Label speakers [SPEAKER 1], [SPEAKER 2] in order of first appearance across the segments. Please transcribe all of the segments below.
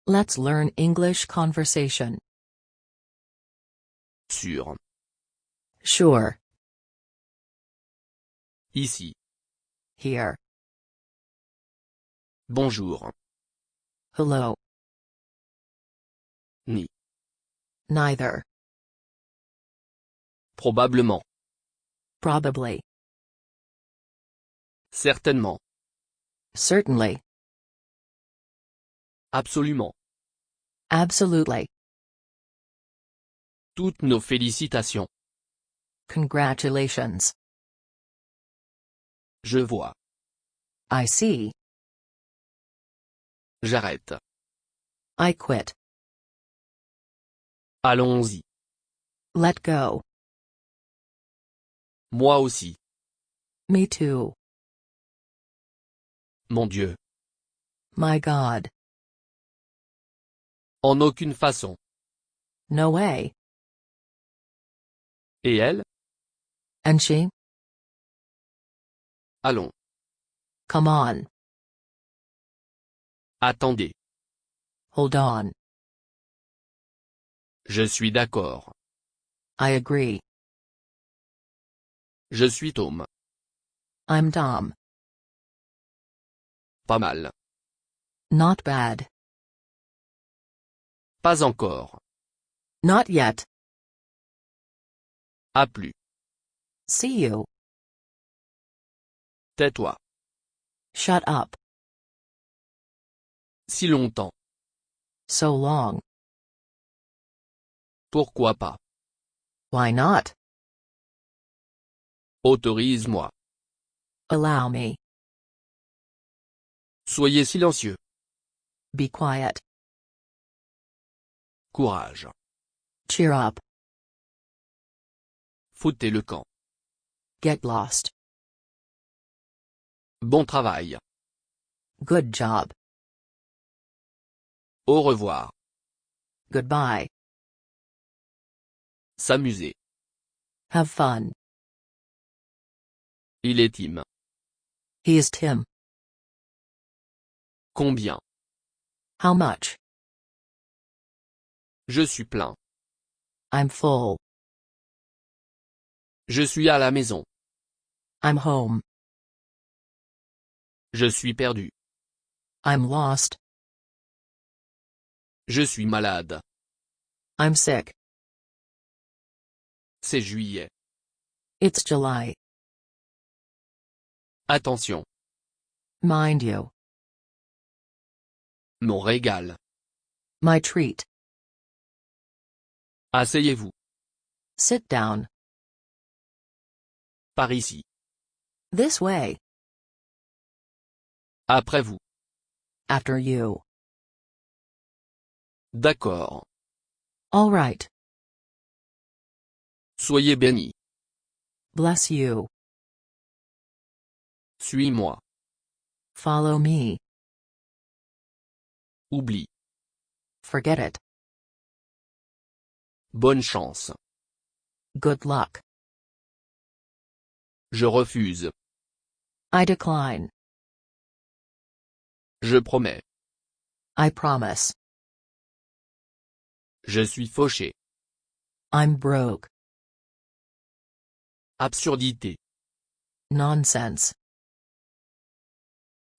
[SPEAKER 1] Let's learn English conversation.
[SPEAKER 2] Sur.
[SPEAKER 1] Sure.
[SPEAKER 2] Ici.
[SPEAKER 1] Here.
[SPEAKER 2] Bonjour.
[SPEAKER 1] Hello.
[SPEAKER 2] Ni.
[SPEAKER 1] Neither.
[SPEAKER 2] Probablement.
[SPEAKER 1] Probably.
[SPEAKER 2] Certainement.
[SPEAKER 1] Certainly.
[SPEAKER 2] Absolument.
[SPEAKER 1] Absolutely.
[SPEAKER 2] Toutes nos félicitations.
[SPEAKER 1] Congratulations.
[SPEAKER 2] Je vois.
[SPEAKER 1] I see.
[SPEAKER 2] J'arrête.
[SPEAKER 1] I quit.
[SPEAKER 2] Allons-y.
[SPEAKER 1] Let go.
[SPEAKER 2] Moi aussi.
[SPEAKER 1] Me too.
[SPEAKER 2] Mon Dieu.
[SPEAKER 1] My God.
[SPEAKER 2] En aucune façon.
[SPEAKER 1] No way.
[SPEAKER 2] Et elle?
[SPEAKER 1] And she?
[SPEAKER 2] Allons.
[SPEAKER 1] Come on.
[SPEAKER 2] Attendez.
[SPEAKER 1] Hold on.
[SPEAKER 2] Je suis d'accord.
[SPEAKER 1] I agree.
[SPEAKER 2] Je suis Tom.
[SPEAKER 1] I'm Tom.
[SPEAKER 2] Pas mal.
[SPEAKER 1] Not bad.
[SPEAKER 2] Pas encore.
[SPEAKER 1] Not yet.
[SPEAKER 2] À plus.
[SPEAKER 1] See you.
[SPEAKER 2] Tais-toi.
[SPEAKER 1] Shut up.
[SPEAKER 2] Si longtemps.
[SPEAKER 1] So long.
[SPEAKER 2] Pourquoi pas?
[SPEAKER 1] Why not?
[SPEAKER 2] Autorise-moi.
[SPEAKER 1] Allow me.
[SPEAKER 2] Soyez silencieux.
[SPEAKER 1] Be quiet.
[SPEAKER 2] Courage.
[SPEAKER 1] Cheer up.
[SPEAKER 2] Foutez le camp.
[SPEAKER 1] Get lost.
[SPEAKER 2] Bon travail.
[SPEAKER 1] Good job.
[SPEAKER 2] Au revoir.
[SPEAKER 1] Goodbye.
[SPEAKER 2] S'amuser.
[SPEAKER 1] Have fun.
[SPEAKER 2] Il est Tim.
[SPEAKER 1] He is Tim.
[SPEAKER 2] Combien?
[SPEAKER 1] How much?
[SPEAKER 2] Je suis plein.
[SPEAKER 1] I'm full.
[SPEAKER 2] Je suis à la maison.
[SPEAKER 1] I'm home.
[SPEAKER 2] Je suis perdu.
[SPEAKER 1] I'm lost.
[SPEAKER 2] Je suis malade.
[SPEAKER 1] I'm sick.
[SPEAKER 2] C'est juillet.
[SPEAKER 1] It's July.
[SPEAKER 2] Attention.
[SPEAKER 1] Mind you.
[SPEAKER 2] Mon régal.
[SPEAKER 1] My treat.
[SPEAKER 2] Asseyez-vous.
[SPEAKER 1] Sit down.
[SPEAKER 2] Par ici.
[SPEAKER 1] This way.
[SPEAKER 2] Après vous.
[SPEAKER 1] After you.
[SPEAKER 2] D'accord.
[SPEAKER 1] All right.
[SPEAKER 2] Soyez bénis.
[SPEAKER 1] Bless you.
[SPEAKER 2] Suis-moi.
[SPEAKER 1] Follow me.
[SPEAKER 2] Oublie.
[SPEAKER 1] Forget it.
[SPEAKER 2] Bonne chance.
[SPEAKER 1] Good luck.
[SPEAKER 2] Je refuse.
[SPEAKER 1] I decline.
[SPEAKER 2] Je promets.
[SPEAKER 1] I promise.
[SPEAKER 2] Je suis fauché.
[SPEAKER 1] I'm broke.
[SPEAKER 2] Absurdité.
[SPEAKER 1] Nonsense.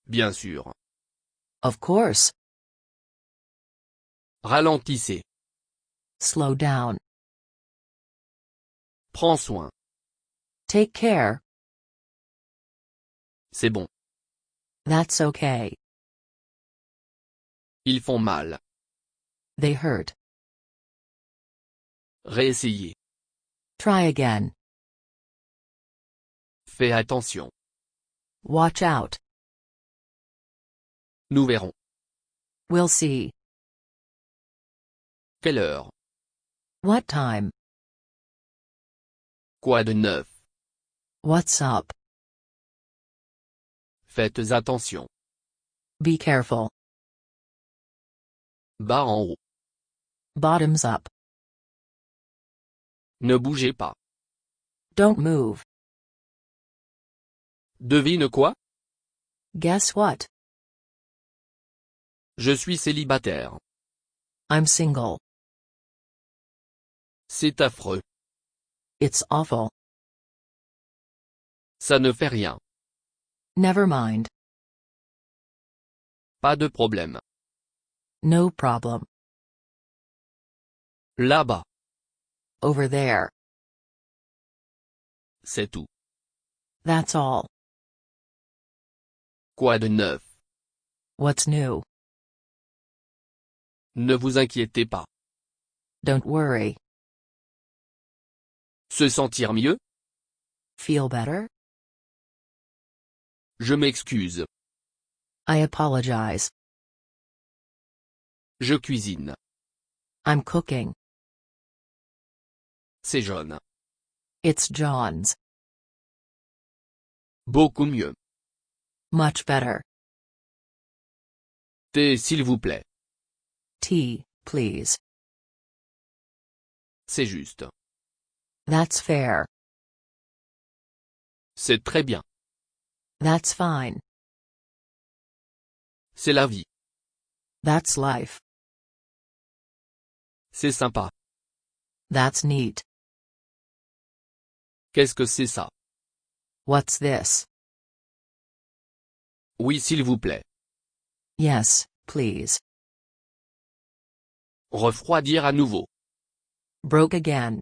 [SPEAKER 2] Bien sûr.
[SPEAKER 1] Of course.
[SPEAKER 2] Ralentissez.
[SPEAKER 1] Slow down.
[SPEAKER 2] Prends soin.
[SPEAKER 1] Take care.
[SPEAKER 2] C'est bon.
[SPEAKER 1] That's okay.
[SPEAKER 2] Ils font mal.
[SPEAKER 1] They hurt.
[SPEAKER 2] Réessayez.
[SPEAKER 1] Try again.
[SPEAKER 2] Fais attention.
[SPEAKER 1] Watch out.
[SPEAKER 2] Nous verrons.
[SPEAKER 1] We'll see.
[SPEAKER 2] Quelle heure?
[SPEAKER 1] What time?
[SPEAKER 2] Quoi de neuf?
[SPEAKER 1] What's up?
[SPEAKER 2] Faites attention.
[SPEAKER 1] Be careful.
[SPEAKER 2] Bas en haut.
[SPEAKER 1] Bottoms up.
[SPEAKER 2] Ne bougez pas.
[SPEAKER 1] Don't move.
[SPEAKER 2] Devine quoi?
[SPEAKER 1] Guess what?
[SPEAKER 2] Je suis célibataire.
[SPEAKER 1] I'm single.
[SPEAKER 2] C'est affreux.
[SPEAKER 1] It's awful.
[SPEAKER 2] Ça ne fait rien.
[SPEAKER 1] Never mind.
[SPEAKER 2] Pas de problème.
[SPEAKER 1] No problem.
[SPEAKER 2] Là-bas.
[SPEAKER 1] Over there.
[SPEAKER 2] C'est tout.
[SPEAKER 1] That's all.
[SPEAKER 2] Quoi de neuf?
[SPEAKER 1] What's new?
[SPEAKER 2] Ne vous inquiétez pas.
[SPEAKER 1] Don't worry.
[SPEAKER 2] Se sentir mieux?
[SPEAKER 1] Feel better?
[SPEAKER 2] Je m'excuse.
[SPEAKER 1] I apologize.
[SPEAKER 2] Je cuisine.
[SPEAKER 1] I'm cooking.
[SPEAKER 2] C'est jaune.
[SPEAKER 1] It's John's.
[SPEAKER 2] Beaucoup mieux.
[SPEAKER 1] Much better.
[SPEAKER 2] Thé s'il vous plaît.
[SPEAKER 1] Tea, please.
[SPEAKER 2] C'est juste.
[SPEAKER 1] That's fair.
[SPEAKER 2] C'est très bien.
[SPEAKER 1] That's fine.
[SPEAKER 2] C'est la vie.
[SPEAKER 1] That's life.
[SPEAKER 2] C'est sympa.
[SPEAKER 1] That's neat.
[SPEAKER 2] Qu'est-ce que c'est ça?
[SPEAKER 1] What's this?
[SPEAKER 2] Oui s'il vous plaît.
[SPEAKER 1] Yes, please.
[SPEAKER 2] Refroidir à nouveau.
[SPEAKER 1] Broke again.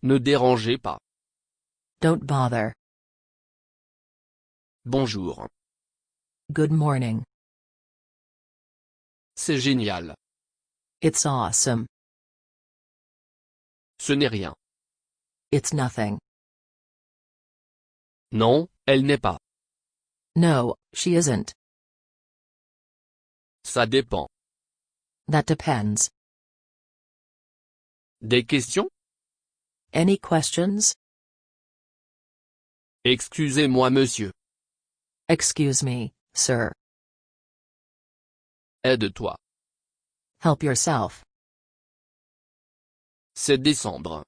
[SPEAKER 2] Ne dérangez pas.
[SPEAKER 1] Don't bother.
[SPEAKER 2] Bonjour.
[SPEAKER 1] Good morning.
[SPEAKER 2] C'est génial.
[SPEAKER 1] It's awesome.
[SPEAKER 2] Ce n'est rien.
[SPEAKER 1] It's nothing.
[SPEAKER 2] Non, elle n'est pas.
[SPEAKER 1] No, she isn't.
[SPEAKER 2] Ça dépend.
[SPEAKER 1] That depends.
[SPEAKER 2] Des questions?
[SPEAKER 1] Any questions?
[SPEAKER 2] Excusez-moi monsieur.
[SPEAKER 1] Excuse me, sir.
[SPEAKER 2] Aide-toi.
[SPEAKER 1] Help yourself.
[SPEAKER 2] C'est décembre.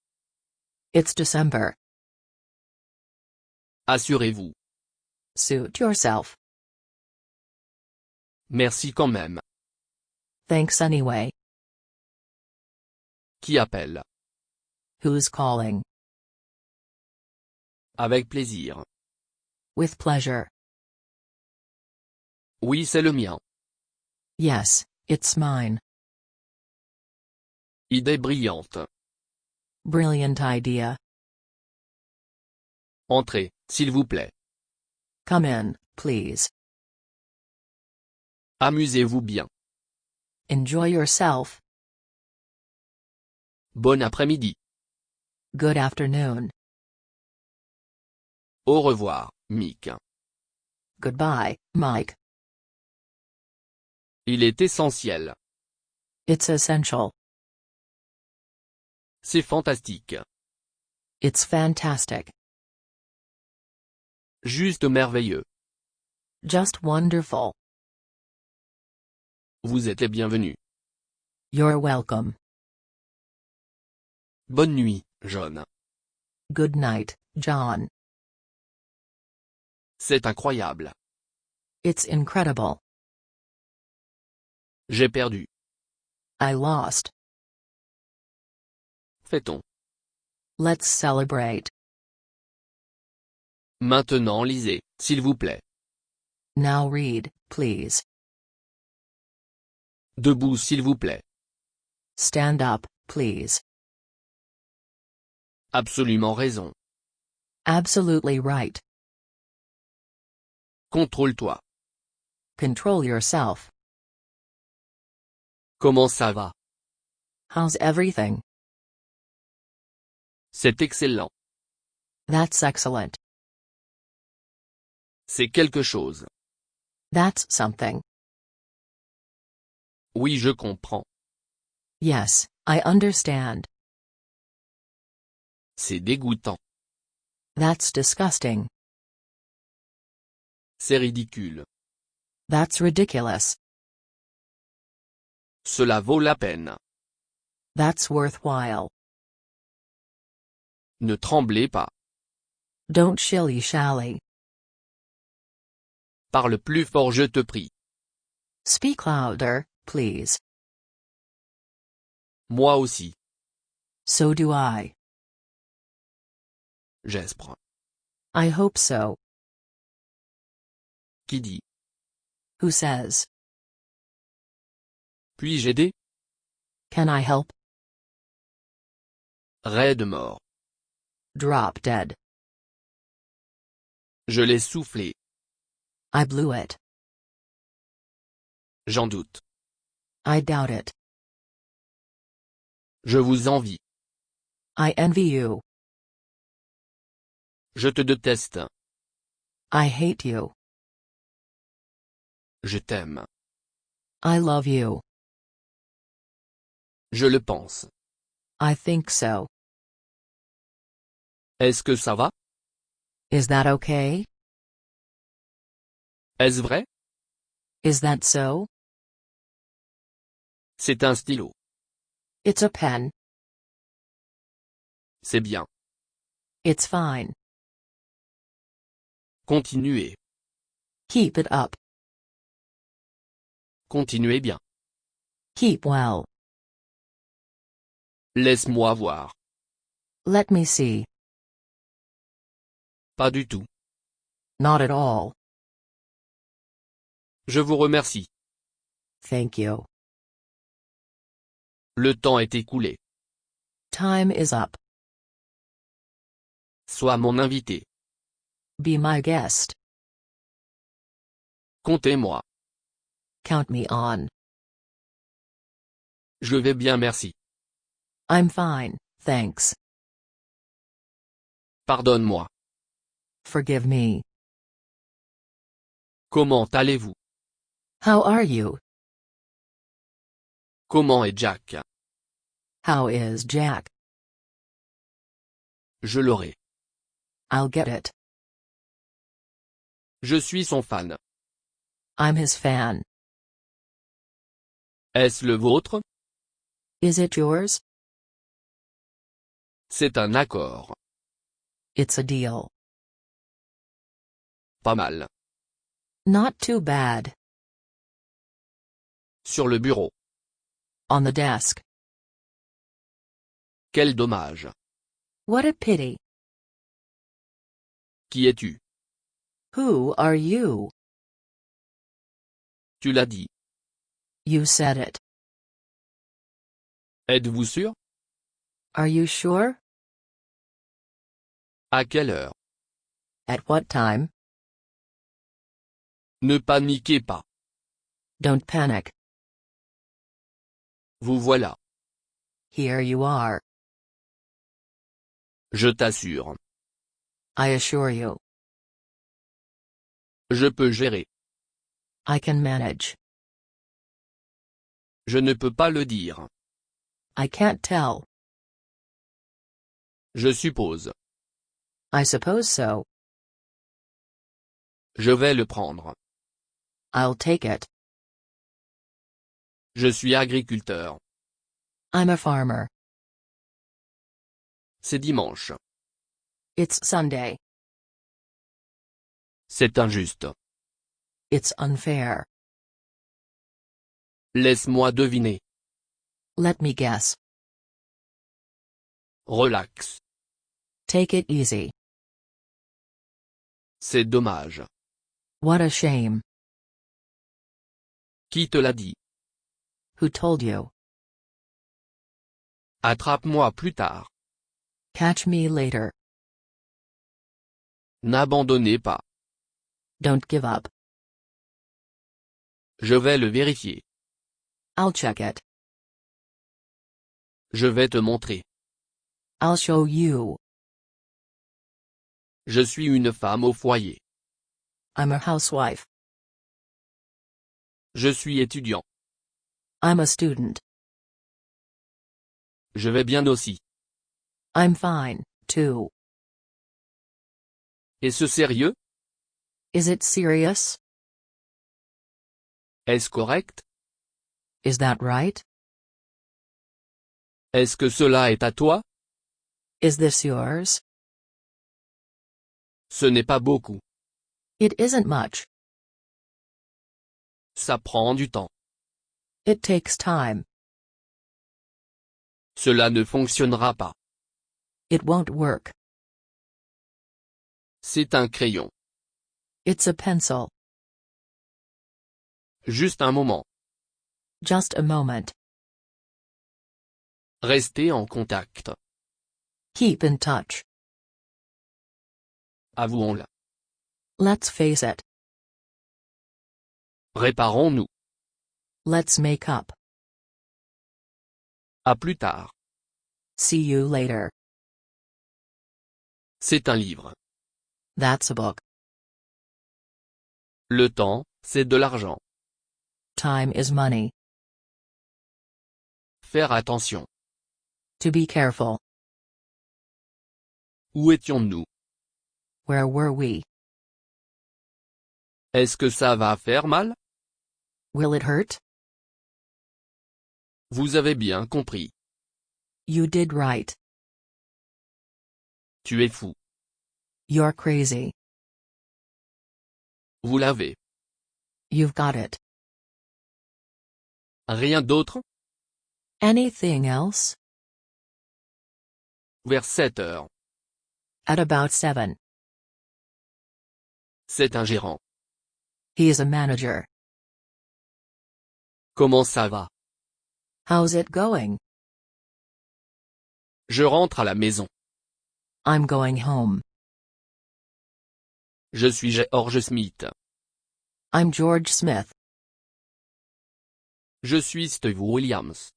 [SPEAKER 1] It's December.
[SPEAKER 2] Assurez-vous.
[SPEAKER 1] Suit yourself.
[SPEAKER 2] Merci quand même.
[SPEAKER 1] Thanks anyway.
[SPEAKER 2] Qui appelle?
[SPEAKER 1] Who's calling?
[SPEAKER 2] Avec plaisir.
[SPEAKER 1] With pleasure.
[SPEAKER 2] Oui, c'est le mien.
[SPEAKER 1] Yes, it's mine.
[SPEAKER 2] Idée brillante.
[SPEAKER 1] Brilliant idea.
[SPEAKER 2] Entrez, s'il vous plaît.
[SPEAKER 1] Come in, please.
[SPEAKER 2] Amusez-vous bien.
[SPEAKER 1] Enjoy yourself.
[SPEAKER 2] Bon après-midi.
[SPEAKER 1] Good afternoon.
[SPEAKER 2] Au revoir, Mick.
[SPEAKER 1] Goodbye, Mike.
[SPEAKER 2] Il est essentiel.
[SPEAKER 1] It's essential.
[SPEAKER 2] C'est fantastique.
[SPEAKER 1] It's fantastic.
[SPEAKER 2] Juste merveilleux.
[SPEAKER 1] Just wonderful.
[SPEAKER 2] Vous êtes les bienvenus.
[SPEAKER 1] You're welcome.
[SPEAKER 2] Bonne nuit, John.
[SPEAKER 1] Good night, John.
[SPEAKER 2] C'est incroyable.
[SPEAKER 1] It's incredible.
[SPEAKER 2] J'ai perdu.
[SPEAKER 1] I lost.
[SPEAKER 2] Fait-on.
[SPEAKER 1] Let's celebrate.
[SPEAKER 2] Maintenant lisez, s'il vous plaît.
[SPEAKER 1] Now read, please.
[SPEAKER 2] Debout s'il vous plaît.
[SPEAKER 1] Stand up, please.
[SPEAKER 2] Absolument raison.
[SPEAKER 1] Absolutely right.
[SPEAKER 2] Contrôle-toi.
[SPEAKER 1] Control yourself.
[SPEAKER 2] Comment ça va?
[SPEAKER 1] How's everything?
[SPEAKER 2] C'est excellent.
[SPEAKER 1] That's excellent.
[SPEAKER 2] C'est quelque chose.
[SPEAKER 1] That's something.
[SPEAKER 2] Oui, je comprends.
[SPEAKER 1] Yes, I understand.
[SPEAKER 2] C'est dégoûtant.
[SPEAKER 1] That's disgusting.
[SPEAKER 2] C'est ridicule.
[SPEAKER 1] That's ridiculous.
[SPEAKER 2] Cela vaut la peine.
[SPEAKER 1] That's worthwhile.
[SPEAKER 2] Ne tremblez pas.
[SPEAKER 1] Don't shilly-shally.
[SPEAKER 2] Parle plus fort, je te prie.
[SPEAKER 1] Speak louder, Please.
[SPEAKER 2] Moi aussi.
[SPEAKER 1] So do I.
[SPEAKER 2] J'espère.
[SPEAKER 1] I hope so.
[SPEAKER 2] Qui dit?
[SPEAKER 1] Who says?
[SPEAKER 2] Puis-je aider?
[SPEAKER 1] Can I help?
[SPEAKER 2] Raide mort.
[SPEAKER 1] Drop dead.
[SPEAKER 2] Je l'ai soufflé.
[SPEAKER 1] I blew it.
[SPEAKER 2] J'en doute.
[SPEAKER 1] I doubt it.
[SPEAKER 2] Je vous envie.
[SPEAKER 1] I envy you.
[SPEAKER 2] Je te déteste.
[SPEAKER 1] I hate you.
[SPEAKER 2] Je t'aime.
[SPEAKER 1] I love you.
[SPEAKER 2] Je le pense.
[SPEAKER 1] I think so.
[SPEAKER 2] Est-ce que ça va?
[SPEAKER 1] Is that okay?
[SPEAKER 2] Est-ce vrai?
[SPEAKER 1] Is that so?
[SPEAKER 2] C'est un stylo.
[SPEAKER 1] It's a pen.
[SPEAKER 2] C'est bien.
[SPEAKER 1] It's fine.
[SPEAKER 2] Continuez.
[SPEAKER 1] Keep it up.
[SPEAKER 2] Continuez bien.
[SPEAKER 1] Keep well.
[SPEAKER 2] Laisse-moi voir.
[SPEAKER 1] Let me see.
[SPEAKER 2] Pas du tout.
[SPEAKER 1] Not at all.
[SPEAKER 2] Je vous remercie.
[SPEAKER 1] Thank you.
[SPEAKER 2] Le temps est écoulé.
[SPEAKER 1] Time is up.
[SPEAKER 2] Sois mon invité.
[SPEAKER 1] Be my guest.
[SPEAKER 2] Comptez-moi.
[SPEAKER 1] Count me on.
[SPEAKER 2] Je vais bien, merci.
[SPEAKER 1] I'm fine, thanks.
[SPEAKER 2] Pardonne-moi.
[SPEAKER 1] Forgive me.
[SPEAKER 2] Comment allez-vous?
[SPEAKER 1] How are you?
[SPEAKER 2] Comment est Jack?
[SPEAKER 1] How is Jack?
[SPEAKER 2] Je l'aurai.
[SPEAKER 1] I'll get it.
[SPEAKER 2] Je suis son fan.
[SPEAKER 1] I'm his fan.
[SPEAKER 2] Est-ce le vôtre?
[SPEAKER 1] Is it yours?
[SPEAKER 2] C'est un accord.
[SPEAKER 1] It's a deal.
[SPEAKER 2] Pas mal.
[SPEAKER 1] Not too bad.
[SPEAKER 2] Sur le bureau.
[SPEAKER 1] On the desk.
[SPEAKER 2] Quel dommage.
[SPEAKER 1] What a pity.
[SPEAKER 2] Qui es-tu?
[SPEAKER 1] Who are you?
[SPEAKER 2] Tu l'as dit.
[SPEAKER 1] You said it.
[SPEAKER 2] Êtes-vous sûr?
[SPEAKER 1] Are you sure?
[SPEAKER 2] À quelle heure?
[SPEAKER 1] At what time?
[SPEAKER 2] Ne paniquez pas.
[SPEAKER 1] Don't panic.
[SPEAKER 2] Vous voilà.
[SPEAKER 1] Here you are.
[SPEAKER 2] Je t'assure.
[SPEAKER 1] I assure you.
[SPEAKER 2] Je peux gérer.
[SPEAKER 1] I can manage.
[SPEAKER 2] Je ne peux pas le dire.
[SPEAKER 1] I can't tell.
[SPEAKER 2] Je suppose.
[SPEAKER 1] I suppose so.
[SPEAKER 2] Je vais le prendre.
[SPEAKER 1] I'll take it.
[SPEAKER 2] Je suis agriculteur.
[SPEAKER 1] I'm a farmer.
[SPEAKER 2] C'est dimanche.
[SPEAKER 1] It's Sunday.
[SPEAKER 2] C'est injuste.
[SPEAKER 1] It's unfair.
[SPEAKER 2] Laisse-moi deviner.
[SPEAKER 1] Let me guess.
[SPEAKER 2] Relax.
[SPEAKER 1] Take it easy.
[SPEAKER 2] C'est dommage.
[SPEAKER 1] What a shame.
[SPEAKER 2] Qui te l'a dit?
[SPEAKER 1] Who told you?
[SPEAKER 2] Attrape-moi plus tard.
[SPEAKER 1] Catch me later.
[SPEAKER 2] N'abandonnez pas.
[SPEAKER 1] Don't give up.
[SPEAKER 2] Je vais le vérifier.
[SPEAKER 1] I'll check it.
[SPEAKER 2] Je vais te montrer.
[SPEAKER 1] I'll show you.
[SPEAKER 2] Je suis une femme au foyer.
[SPEAKER 1] I'm a housewife.
[SPEAKER 2] Je suis étudiant.
[SPEAKER 1] I'm a student.
[SPEAKER 2] Je vais bien aussi.
[SPEAKER 1] I'm fine, too.
[SPEAKER 2] Est-ce sérieux?
[SPEAKER 1] Is it serious?
[SPEAKER 2] Est-ce correct?
[SPEAKER 1] Is that right?
[SPEAKER 2] Est-ce que cela est à toi?
[SPEAKER 1] Is this yours?
[SPEAKER 2] Ce n'est pas beaucoup.
[SPEAKER 1] It isn't much.
[SPEAKER 2] Ça prend du temps.
[SPEAKER 1] It takes time.
[SPEAKER 2] Cela ne fonctionnera pas.
[SPEAKER 1] It won't work.
[SPEAKER 2] C'est un crayon.
[SPEAKER 1] It's a pencil.
[SPEAKER 2] Juste un moment.
[SPEAKER 1] Just a moment.
[SPEAKER 2] Restez en contact.
[SPEAKER 1] Keep in touch.
[SPEAKER 2] Avouons-le.
[SPEAKER 1] Let's face it.
[SPEAKER 2] Réparons-nous.
[SPEAKER 1] Let's make up.
[SPEAKER 2] À plus tard.
[SPEAKER 1] See you later.
[SPEAKER 2] C'est un livre.
[SPEAKER 1] That's a book.
[SPEAKER 2] Le temps, c'est de l'argent.
[SPEAKER 1] Time is money.
[SPEAKER 2] Faire attention.
[SPEAKER 1] To be careful.
[SPEAKER 2] Où étions-nous?
[SPEAKER 1] Where were we?
[SPEAKER 2] Est-ce que ça va faire mal?
[SPEAKER 1] Will it hurt?
[SPEAKER 2] Vous avez bien compris.
[SPEAKER 1] You did right.
[SPEAKER 2] Tu es fou.
[SPEAKER 1] You're crazy.
[SPEAKER 2] Vous l'avez.
[SPEAKER 1] You've got it.
[SPEAKER 2] Rien d'autre?
[SPEAKER 1] Anything else?
[SPEAKER 2] Vers 7 heures.
[SPEAKER 1] At about 7.
[SPEAKER 2] C'est un gérant.
[SPEAKER 1] He is a manager.
[SPEAKER 2] Comment ça va?
[SPEAKER 1] How's it going?
[SPEAKER 2] Je rentre à la maison.
[SPEAKER 1] I'm going home.
[SPEAKER 2] Je suis George Smith.
[SPEAKER 1] I'm George Smith.
[SPEAKER 2] Je suis Steve Williams.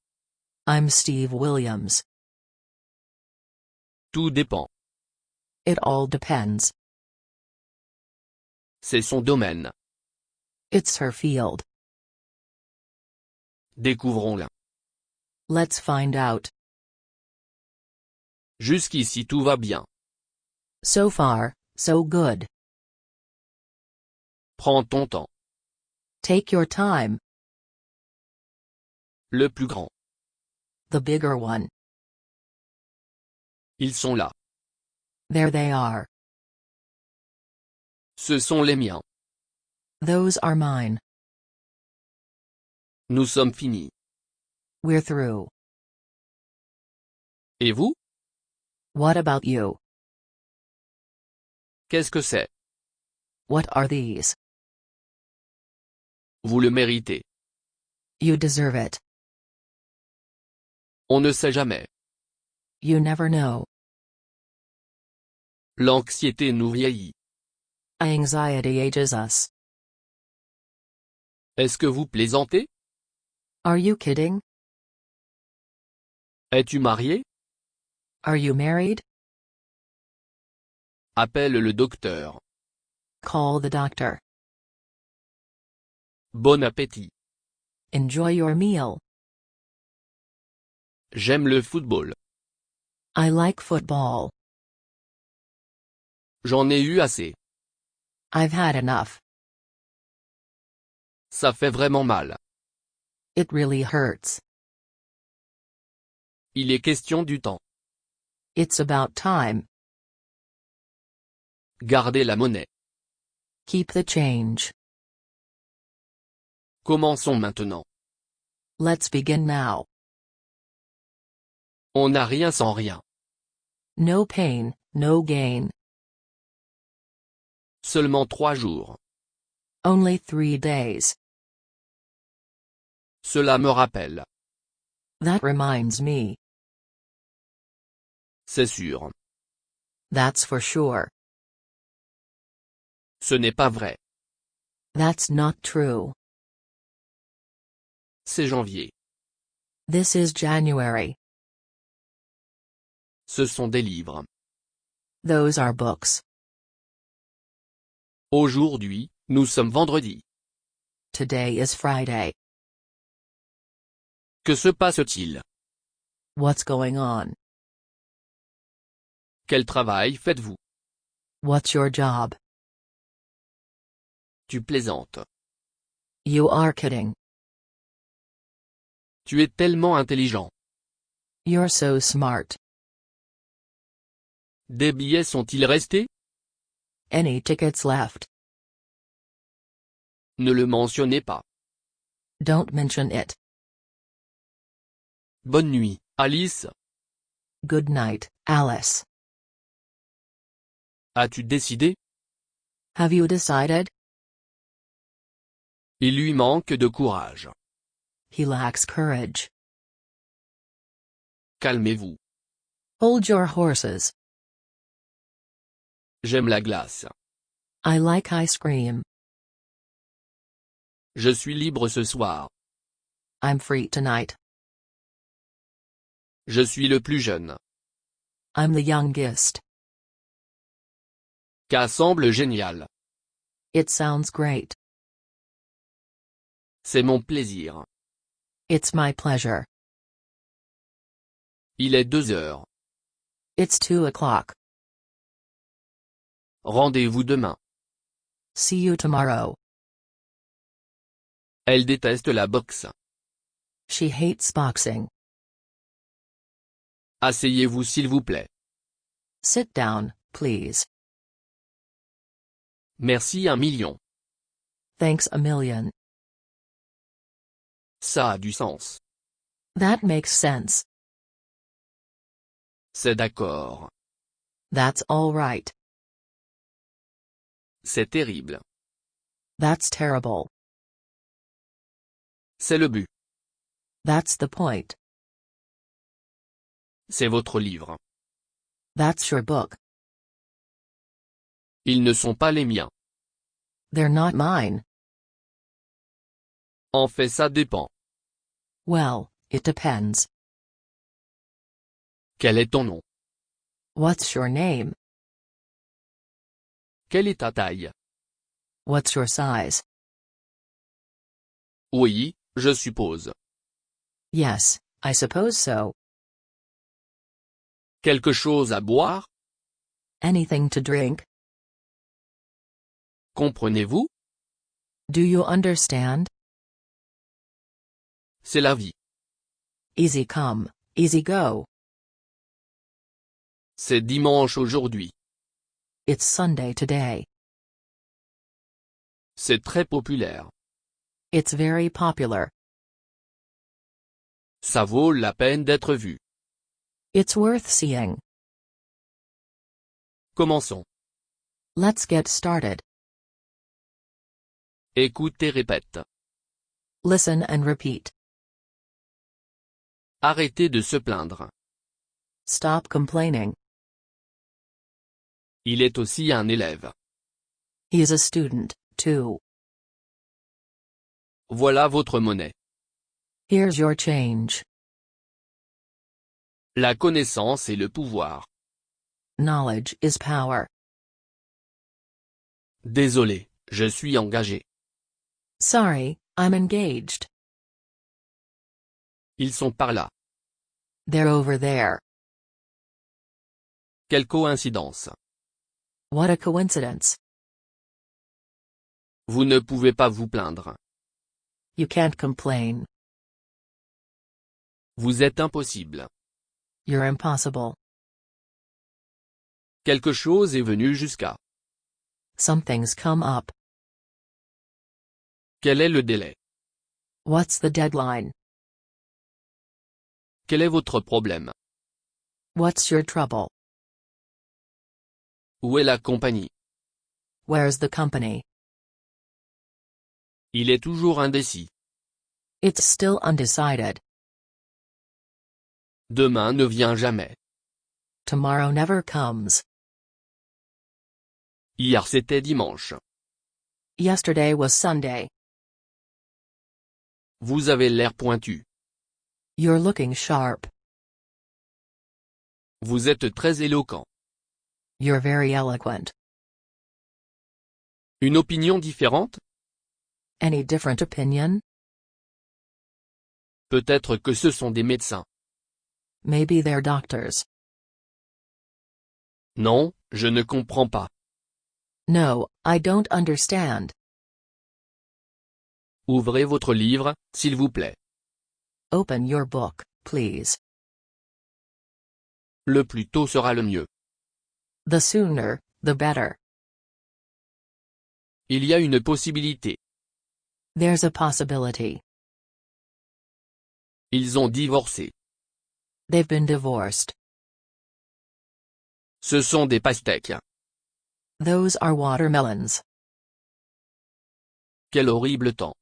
[SPEAKER 1] I'm Steve Williams.
[SPEAKER 2] Tout dépend.
[SPEAKER 1] It all depends.
[SPEAKER 2] C'est son domaine.
[SPEAKER 1] It's her field.
[SPEAKER 2] Découvrons-le.
[SPEAKER 1] Let's find out.
[SPEAKER 2] Jusqu'ici tout va bien.
[SPEAKER 1] So far, so good.
[SPEAKER 2] Prends ton temps.
[SPEAKER 1] Take your time.
[SPEAKER 2] Le plus grand.
[SPEAKER 1] The bigger one.
[SPEAKER 2] Ils sont là.
[SPEAKER 1] There they are.
[SPEAKER 2] Ce sont les miens.
[SPEAKER 1] Those are mine.
[SPEAKER 2] Nous sommes finis.
[SPEAKER 1] We're through.
[SPEAKER 2] Et vous?
[SPEAKER 1] What about you?
[SPEAKER 2] Qu'est-ce que c'est?
[SPEAKER 1] What are these?
[SPEAKER 2] Vous le méritez.
[SPEAKER 1] You deserve it.
[SPEAKER 2] On ne sait jamais.
[SPEAKER 1] You never know.
[SPEAKER 2] L'anxiété nous vieillit.
[SPEAKER 1] Anxiety ages us.
[SPEAKER 2] Est-ce que vous plaisantez?
[SPEAKER 1] Are you kidding?
[SPEAKER 2] Es-tu marié?
[SPEAKER 1] Are you married?
[SPEAKER 2] Appelle le docteur.
[SPEAKER 1] Call the doctor.
[SPEAKER 2] Bon appétit.
[SPEAKER 1] Enjoy your meal.
[SPEAKER 2] J'aime le football.
[SPEAKER 1] I like football.
[SPEAKER 2] J'en ai eu assez.
[SPEAKER 1] I've had enough.
[SPEAKER 2] Ça fait vraiment mal.
[SPEAKER 1] It really hurts.
[SPEAKER 2] Il est question du temps.
[SPEAKER 1] It's about time.
[SPEAKER 2] Gardez la monnaie.
[SPEAKER 1] Keep the change.
[SPEAKER 2] Commençons maintenant.
[SPEAKER 1] Let's begin now.
[SPEAKER 2] On n'a rien sans rien.
[SPEAKER 1] No pain, no gain.
[SPEAKER 2] Seulement 3 jours.
[SPEAKER 1] Only 3 days.
[SPEAKER 2] Cela me rappelle.
[SPEAKER 1] That reminds me.
[SPEAKER 2] C'est sûr.
[SPEAKER 1] That's for sure.
[SPEAKER 2] Ce n'est pas vrai.
[SPEAKER 1] That's not true.
[SPEAKER 2] C'est janvier.
[SPEAKER 1] This is January.
[SPEAKER 2] Ce sont des livres.
[SPEAKER 1] Those are books.
[SPEAKER 2] Aujourd'hui, nous sommes vendredi.
[SPEAKER 1] Today is Friday.
[SPEAKER 2] Que se passe-t-il?
[SPEAKER 1] What's going on?
[SPEAKER 2] Quel travail faites-vous?
[SPEAKER 1] What's your job?
[SPEAKER 2] Tu plaisantes.
[SPEAKER 1] You are kidding.
[SPEAKER 2] Tu es tellement intelligent.
[SPEAKER 1] You're so smart.
[SPEAKER 2] Des billets sont-ils restés?
[SPEAKER 1] Any tickets left?
[SPEAKER 2] Ne le mentionnez pas.
[SPEAKER 1] Don't mention it.
[SPEAKER 2] Bonne nuit, Alice.
[SPEAKER 1] Good night, Alice.
[SPEAKER 2] As-tu décidé?
[SPEAKER 1] Have you decided?
[SPEAKER 2] Il lui manque de courage.
[SPEAKER 1] He lacks courage.
[SPEAKER 2] Calmez-vous.
[SPEAKER 1] Hold your horses.
[SPEAKER 2] J'aime la glace.
[SPEAKER 1] I like ice cream.
[SPEAKER 2] Je suis libre ce soir.
[SPEAKER 1] I'm free tonight.
[SPEAKER 2] Je suis le plus jeune.
[SPEAKER 1] I'm the youngest.
[SPEAKER 2] Cas semble génial.
[SPEAKER 1] It sounds great.
[SPEAKER 2] C'est mon plaisir.
[SPEAKER 1] It's my pleasure.
[SPEAKER 2] Il est 2 heures.
[SPEAKER 1] It's 2 o'clock.
[SPEAKER 2] Rendez-vous demain.
[SPEAKER 1] See you tomorrow.
[SPEAKER 2] Elle déteste la boxe.
[SPEAKER 1] She hates boxing.
[SPEAKER 2] Asseyez-vous s'il vous plaît.
[SPEAKER 1] Sit down, please.
[SPEAKER 2] Merci 1 million.
[SPEAKER 1] Thanks a million.
[SPEAKER 2] Ça a du sens.
[SPEAKER 1] That makes sense.
[SPEAKER 2] C'est d'accord.
[SPEAKER 1] That's all right.
[SPEAKER 2] C'est terrible.
[SPEAKER 1] That's terrible.
[SPEAKER 2] C'est le but.
[SPEAKER 1] That's the point.
[SPEAKER 2] C'est votre livre.
[SPEAKER 1] That's your book.
[SPEAKER 2] Ils ne sont pas les miens.
[SPEAKER 1] They're not mine.
[SPEAKER 2] En fait, ça dépend.
[SPEAKER 1] Well, it depends.
[SPEAKER 2] Quel est ton nom?
[SPEAKER 1] What's your name?
[SPEAKER 2] Quelle est ta taille?
[SPEAKER 1] What's your size?
[SPEAKER 2] Oui, je suppose.
[SPEAKER 1] Yes, I suppose so.
[SPEAKER 2] Quelque chose à boire?
[SPEAKER 1] Anything to drink?
[SPEAKER 2] Comprenez-vous?
[SPEAKER 1] Do you understand?
[SPEAKER 2] C'est la vie.
[SPEAKER 1] Easy come, easy go.
[SPEAKER 2] C'est dimanche aujourd'hui.
[SPEAKER 1] It's Sunday today.
[SPEAKER 2] C'est très populaire.
[SPEAKER 1] It's very popular.
[SPEAKER 2] Ça vaut la peine d'être vu.
[SPEAKER 1] It's worth seeing.
[SPEAKER 2] Commençons.
[SPEAKER 1] Let's get started.
[SPEAKER 2] Écoute et répète.
[SPEAKER 1] Listen and repeat.
[SPEAKER 2] Arrêtez de se plaindre.
[SPEAKER 1] Stop complaining.
[SPEAKER 2] Il est aussi un élève.
[SPEAKER 1] He's a student, too.
[SPEAKER 2] Voilà votre monnaie.
[SPEAKER 1] Here's your change.
[SPEAKER 2] La connaissance et le pouvoir.
[SPEAKER 1] Knowledge is power.
[SPEAKER 2] Désolé, je suis engagé.
[SPEAKER 1] Sorry, I'm engaged.
[SPEAKER 2] Ils sont par là.
[SPEAKER 1] They're over there.
[SPEAKER 2] Quelle coïncidence.
[SPEAKER 1] What a coincidence.
[SPEAKER 2] Vous ne pouvez pas vous plaindre.
[SPEAKER 1] You can't complain.
[SPEAKER 2] Vous êtes impossible.
[SPEAKER 1] You're impossible.
[SPEAKER 2] Quelque chose est venu jusqu'à.
[SPEAKER 1] Something's come up.
[SPEAKER 2] Quel est le délai?
[SPEAKER 1] What's the deadline?
[SPEAKER 2] Quel est votre problème?
[SPEAKER 1] What's your trouble?
[SPEAKER 2] Où est la compagnie?
[SPEAKER 1] Where's the company?
[SPEAKER 2] Il est toujours indécis.
[SPEAKER 1] It's still undecided.
[SPEAKER 2] Demain ne vient jamais.
[SPEAKER 1] Tomorrow never comes.
[SPEAKER 2] Hier c'était dimanche.
[SPEAKER 1] Yesterday was Sunday.
[SPEAKER 2] Vous avez l'air pointu.
[SPEAKER 1] You're looking sharp.
[SPEAKER 2] Vous êtes très éloquent.
[SPEAKER 1] You're very eloquent.
[SPEAKER 2] Une opinion différente?
[SPEAKER 1] Any different opinion?
[SPEAKER 2] Peut-être que ce sont des médecins.
[SPEAKER 1] Maybe they're doctors.
[SPEAKER 2] Non, je ne comprends pas.
[SPEAKER 1] No, I don't understand.
[SPEAKER 2] Ouvrez votre livre, s'il vous plaît.
[SPEAKER 1] Open your book, please.
[SPEAKER 2] Le plus tôt sera le mieux.
[SPEAKER 1] The sooner, the better.
[SPEAKER 2] Il y a une possibilité.
[SPEAKER 1] There's a possibility.
[SPEAKER 2] Ils ont divorcé.
[SPEAKER 1] They've been divorced.
[SPEAKER 2] Ce sont des pastèques.
[SPEAKER 1] Those are watermelons.
[SPEAKER 2] Quel horrible temps.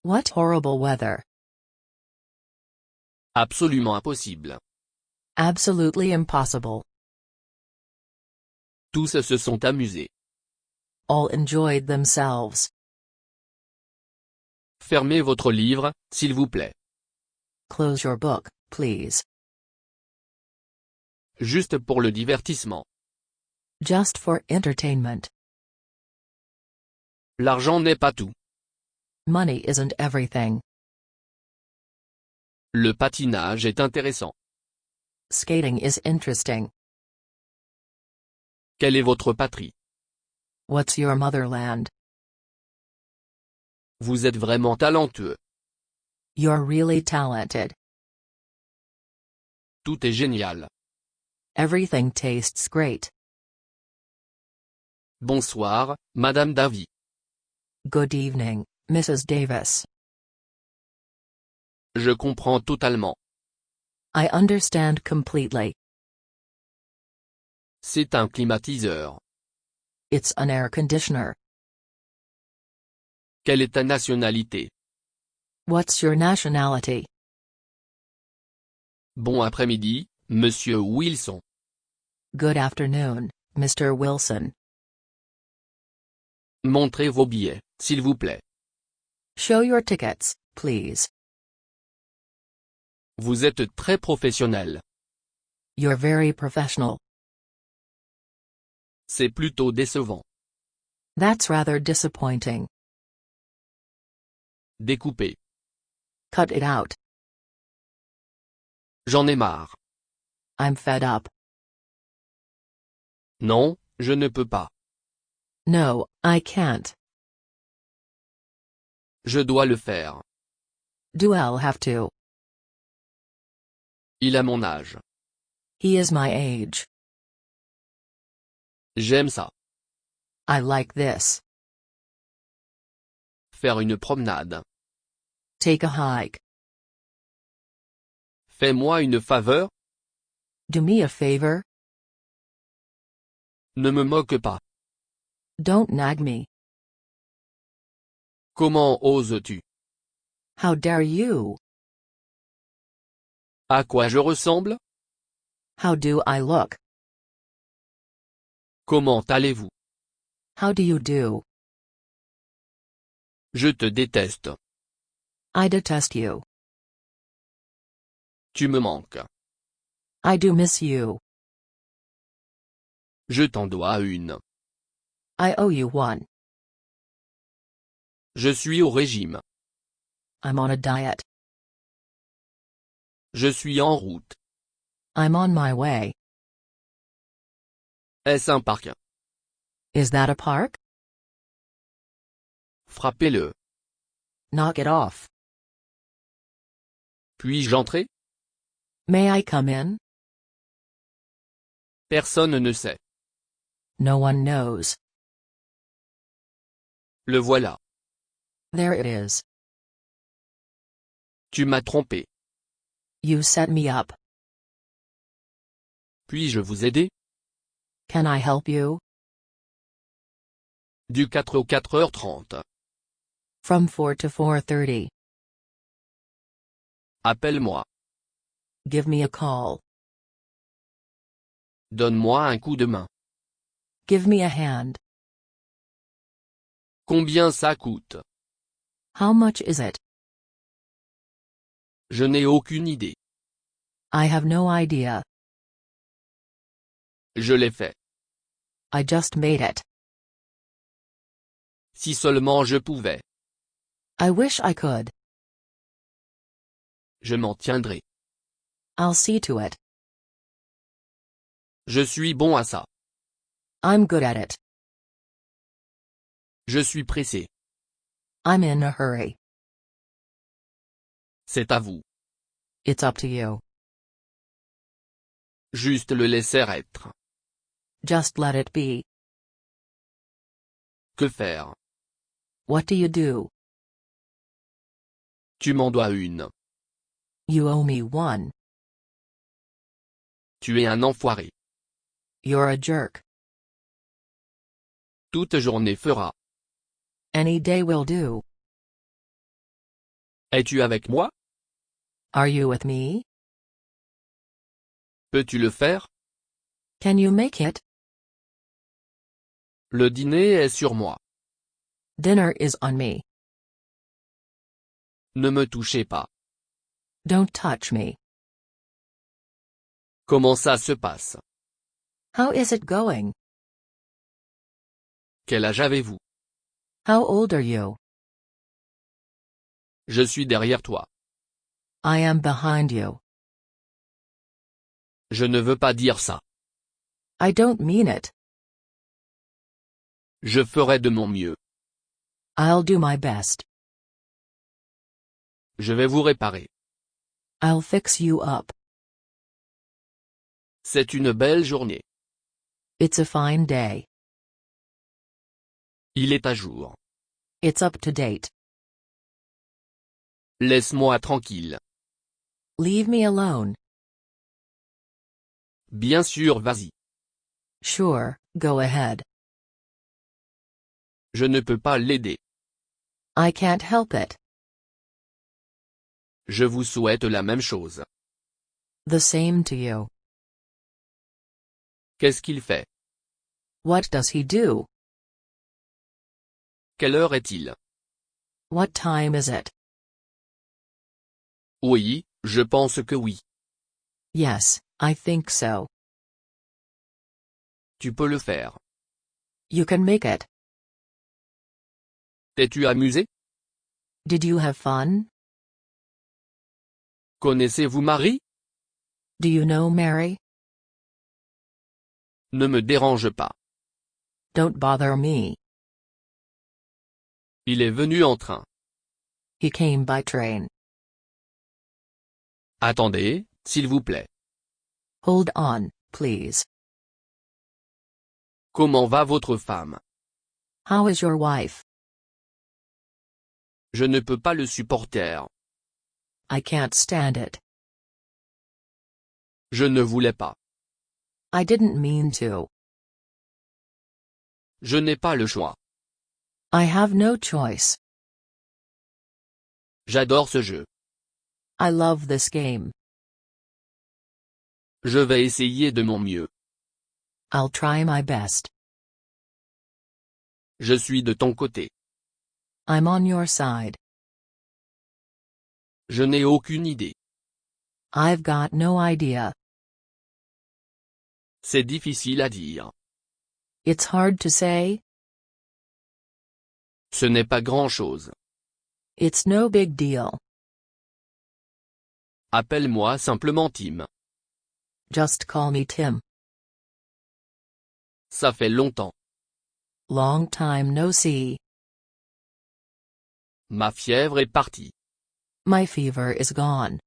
[SPEAKER 1] What horrible weather.
[SPEAKER 2] Absolument impossible.
[SPEAKER 1] Absolutely impossible.
[SPEAKER 2] Tous se sont amusés.
[SPEAKER 1] All enjoyed themselves.
[SPEAKER 2] Fermez votre livre, s'il vous plaît.
[SPEAKER 1] Close your book, please.
[SPEAKER 2] Juste pour le divertissement.
[SPEAKER 1] Just for entertainment.
[SPEAKER 2] L'argent n'est pas tout.
[SPEAKER 1] Money isn't everything.
[SPEAKER 2] Le patinage est intéressant.
[SPEAKER 1] Skating is interesting.
[SPEAKER 2] Quelle est votre patrie?
[SPEAKER 1] What's your motherland?
[SPEAKER 2] Vous êtes vraiment talentueux.
[SPEAKER 1] You're really talented.
[SPEAKER 2] Tout est génial.
[SPEAKER 1] Everything tastes great.
[SPEAKER 2] Bonsoir, Madame Davy.
[SPEAKER 1] Good evening, Mrs. Davis.
[SPEAKER 2] Je comprends totalement.
[SPEAKER 1] I understand completely.
[SPEAKER 2] C'est un climatiseur.
[SPEAKER 1] It's an air conditioner.
[SPEAKER 2] Quelle est ta nationalité?
[SPEAKER 1] What's your nationality?
[SPEAKER 2] Bon après-midi, Monsieur Wilson.
[SPEAKER 1] Good afternoon, Mr. Wilson.
[SPEAKER 2] Montrez vos billets, s'il vous plaît.
[SPEAKER 1] Show your tickets, please.
[SPEAKER 2] Vous êtes très professionnel.
[SPEAKER 1] You're very professional.
[SPEAKER 2] C'est plutôt décevant.
[SPEAKER 1] That's rather disappointing.
[SPEAKER 2] Découpez.
[SPEAKER 1] Cut it out.
[SPEAKER 2] J'en ai marre.
[SPEAKER 1] I'm fed up.
[SPEAKER 2] Non, je ne peux pas.
[SPEAKER 1] No, I can't.
[SPEAKER 2] Je dois le faire.
[SPEAKER 1] Do I'll have to.
[SPEAKER 2] Il a mon âge.
[SPEAKER 1] He is my age.
[SPEAKER 2] J'aime ça.
[SPEAKER 1] I like this.
[SPEAKER 2] Faire une promenade.
[SPEAKER 1] Take a hike.
[SPEAKER 2] Fais-moi une faveur.
[SPEAKER 1] Do me a favor.
[SPEAKER 2] Ne me moque pas.
[SPEAKER 1] Don't nag me.
[SPEAKER 2] Comment oses-tu?
[SPEAKER 1] How dare you?
[SPEAKER 2] À quoi je ressemble?
[SPEAKER 1] How do I look?
[SPEAKER 2] Comment allez-vous?
[SPEAKER 1] How do you do?
[SPEAKER 2] Je te déteste.
[SPEAKER 1] I detest you.
[SPEAKER 2] Tu me manques.
[SPEAKER 1] I do miss you.
[SPEAKER 2] Je t'en dois une.
[SPEAKER 1] I owe you one.
[SPEAKER 2] Je suis au régime.
[SPEAKER 1] I'm on a diet.
[SPEAKER 2] Je suis en route.
[SPEAKER 1] I'm on my way.
[SPEAKER 2] Est-ce un parc?
[SPEAKER 1] Is that a park?
[SPEAKER 2] Frappez-le.
[SPEAKER 1] Knock it off.
[SPEAKER 2] Puis-je entrer?
[SPEAKER 1] May I come in?
[SPEAKER 2] Personne ne sait.
[SPEAKER 1] No one knows.
[SPEAKER 2] Le voilà.
[SPEAKER 1] There it is.
[SPEAKER 2] Tu m'as trompé.
[SPEAKER 1] You set me up.
[SPEAKER 2] Puis-je vous aider?
[SPEAKER 1] Can I help you?
[SPEAKER 2] Du 4 au 4h30.
[SPEAKER 1] From 4 to 4:30.
[SPEAKER 2] Appelle-moi.
[SPEAKER 1] Give me a call.
[SPEAKER 2] Donne-moi un coup de main.
[SPEAKER 1] Give me a hand.
[SPEAKER 2] Combien ça coûte?
[SPEAKER 1] How much is it?
[SPEAKER 2] Je n'ai aucune idée.
[SPEAKER 1] I have no idea.
[SPEAKER 2] Je l'ai fait.
[SPEAKER 1] I just made it.
[SPEAKER 2] Si seulement je pouvais.
[SPEAKER 1] I wish I could.
[SPEAKER 2] Je m'en tiendrai.
[SPEAKER 1] I'll see to it.
[SPEAKER 2] Je suis bon à ça.
[SPEAKER 1] I'm good at it.
[SPEAKER 2] Je suis pressé.
[SPEAKER 1] I'm in a hurry.
[SPEAKER 2] C'est à vous.
[SPEAKER 1] It's up to you.
[SPEAKER 2] Juste le laisser être.
[SPEAKER 1] Just let it be.
[SPEAKER 2] Que faire?
[SPEAKER 1] What do you do?
[SPEAKER 2] Tu m'en dois une.
[SPEAKER 1] You owe me one.
[SPEAKER 2] Tu es un enfoiré.
[SPEAKER 1] You're a jerk.
[SPEAKER 2] Toute journée fera.
[SPEAKER 1] Any day will do.
[SPEAKER 2] Es-tu avec moi?
[SPEAKER 1] Are you with me?
[SPEAKER 2] Peux-tu le faire?
[SPEAKER 1] Can you make it?
[SPEAKER 2] Le dîner est sur moi.
[SPEAKER 1] Dinner is on me.
[SPEAKER 2] Ne me touchez pas.
[SPEAKER 1] Don't touch me.
[SPEAKER 2] Comment ça se passe?
[SPEAKER 1] How is it going?
[SPEAKER 2] Quel âge avez-vous?
[SPEAKER 1] How old are you?
[SPEAKER 2] Je suis derrière toi.
[SPEAKER 1] I am behind you.
[SPEAKER 2] Je ne veux pas dire ça.
[SPEAKER 1] I don't mean it.
[SPEAKER 2] Je ferai de mon mieux.
[SPEAKER 1] I'll do my best.
[SPEAKER 2] Je vais vous réparer.
[SPEAKER 1] I'll fix you up.
[SPEAKER 2] C'est une belle journée.
[SPEAKER 1] It's a fine day.
[SPEAKER 2] Il est à jour.
[SPEAKER 1] It's up to date.
[SPEAKER 2] Laisse-moi tranquille.
[SPEAKER 1] Leave me alone.
[SPEAKER 2] Bien sûr, vas-y.
[SPEAKER 1] Sure, go ahead.
[SPEAKER 2] Je ne peux pas l'aider.
[SPEAKER 1] I can't help it.
[SPEAKER 2] Je vous souhaite la même chose.
[SPEAKER 1] The same to you.
[SPEAKER 2] Qu'est-ce qu'il fait?
[SPEAKER 1] What does he do?
[SPEAKER 2] Quelle heure est-il?
[SPEAKER 1] What time is it?
[SPEAKER 2] Oui, je pense que oui.
[SPEAKER 1] Yes, I think so.
[SPEAKER 2] Tu peux le faire.
[SPEAKER 1] You can make it.
[SPEAKER 2] T'es-tu amusé?
[SPEAKER 1] Did you have fun?
[SPEAKER 2] Connaissez-vous Marie?
[SPEAKER 1] Do you know Mary?
[SPEAKER 2] Ne me dérange pas.
[SPEAKER 1] Don't bother me.
[SPEAKER 2] Il est venu en train.
[SPEAKER 1] He came by train.
[SPEAKER 2] Attendez, s'il vous plaît.
[SPEAKER 1] Hold on, please.
[SPEAKER 2] Comment va votre femme?
[SPEAKER 1] How is your wife?
[SPEAKER 2] Je ne peux pas le supporter.
[SPEAKER 1] I can't stand it.
[SPEAKER 2] Je ne voulais pas.
[SPEAKER 1] I didn't mean to.
[SPEAKER 2] Je n'ai pas le choix.
[SPEAKER 1] I have no choice.
[SPEAKER 2] J'adore ce jeu.
[SPEAKER 1] I love this game.
[SPEAKER 2] Je vais essayer de mon mieux.
[SPEAKER 1] I'll try my best.
[SPEAKER 2] Je suis de ton côté.
[SPEAKER 1] I'm on your side.
[SPEAKER 2] Je n'ai aucune idée.
[SPEAKER 1] I've got no idea.
[SPEAKER 2] C'est difficile à dire.
[SPEAKER 1] It's hard to say.
[SPEAKER 2] Ce n'est pas grand-chose.
[SPEAKER 1] It's no big deal.
[SPEAKER 2] Appelle-moi simplement Tim.
[SPEAKER 1] Just call me Tim.
[SPEAKER 2] Ça fait longtemps.
[SPEAKER 1] Long time no see.
[SPEAKER 2] Ma fièvre est partie.
[SPEAKER 1] My fever is gone.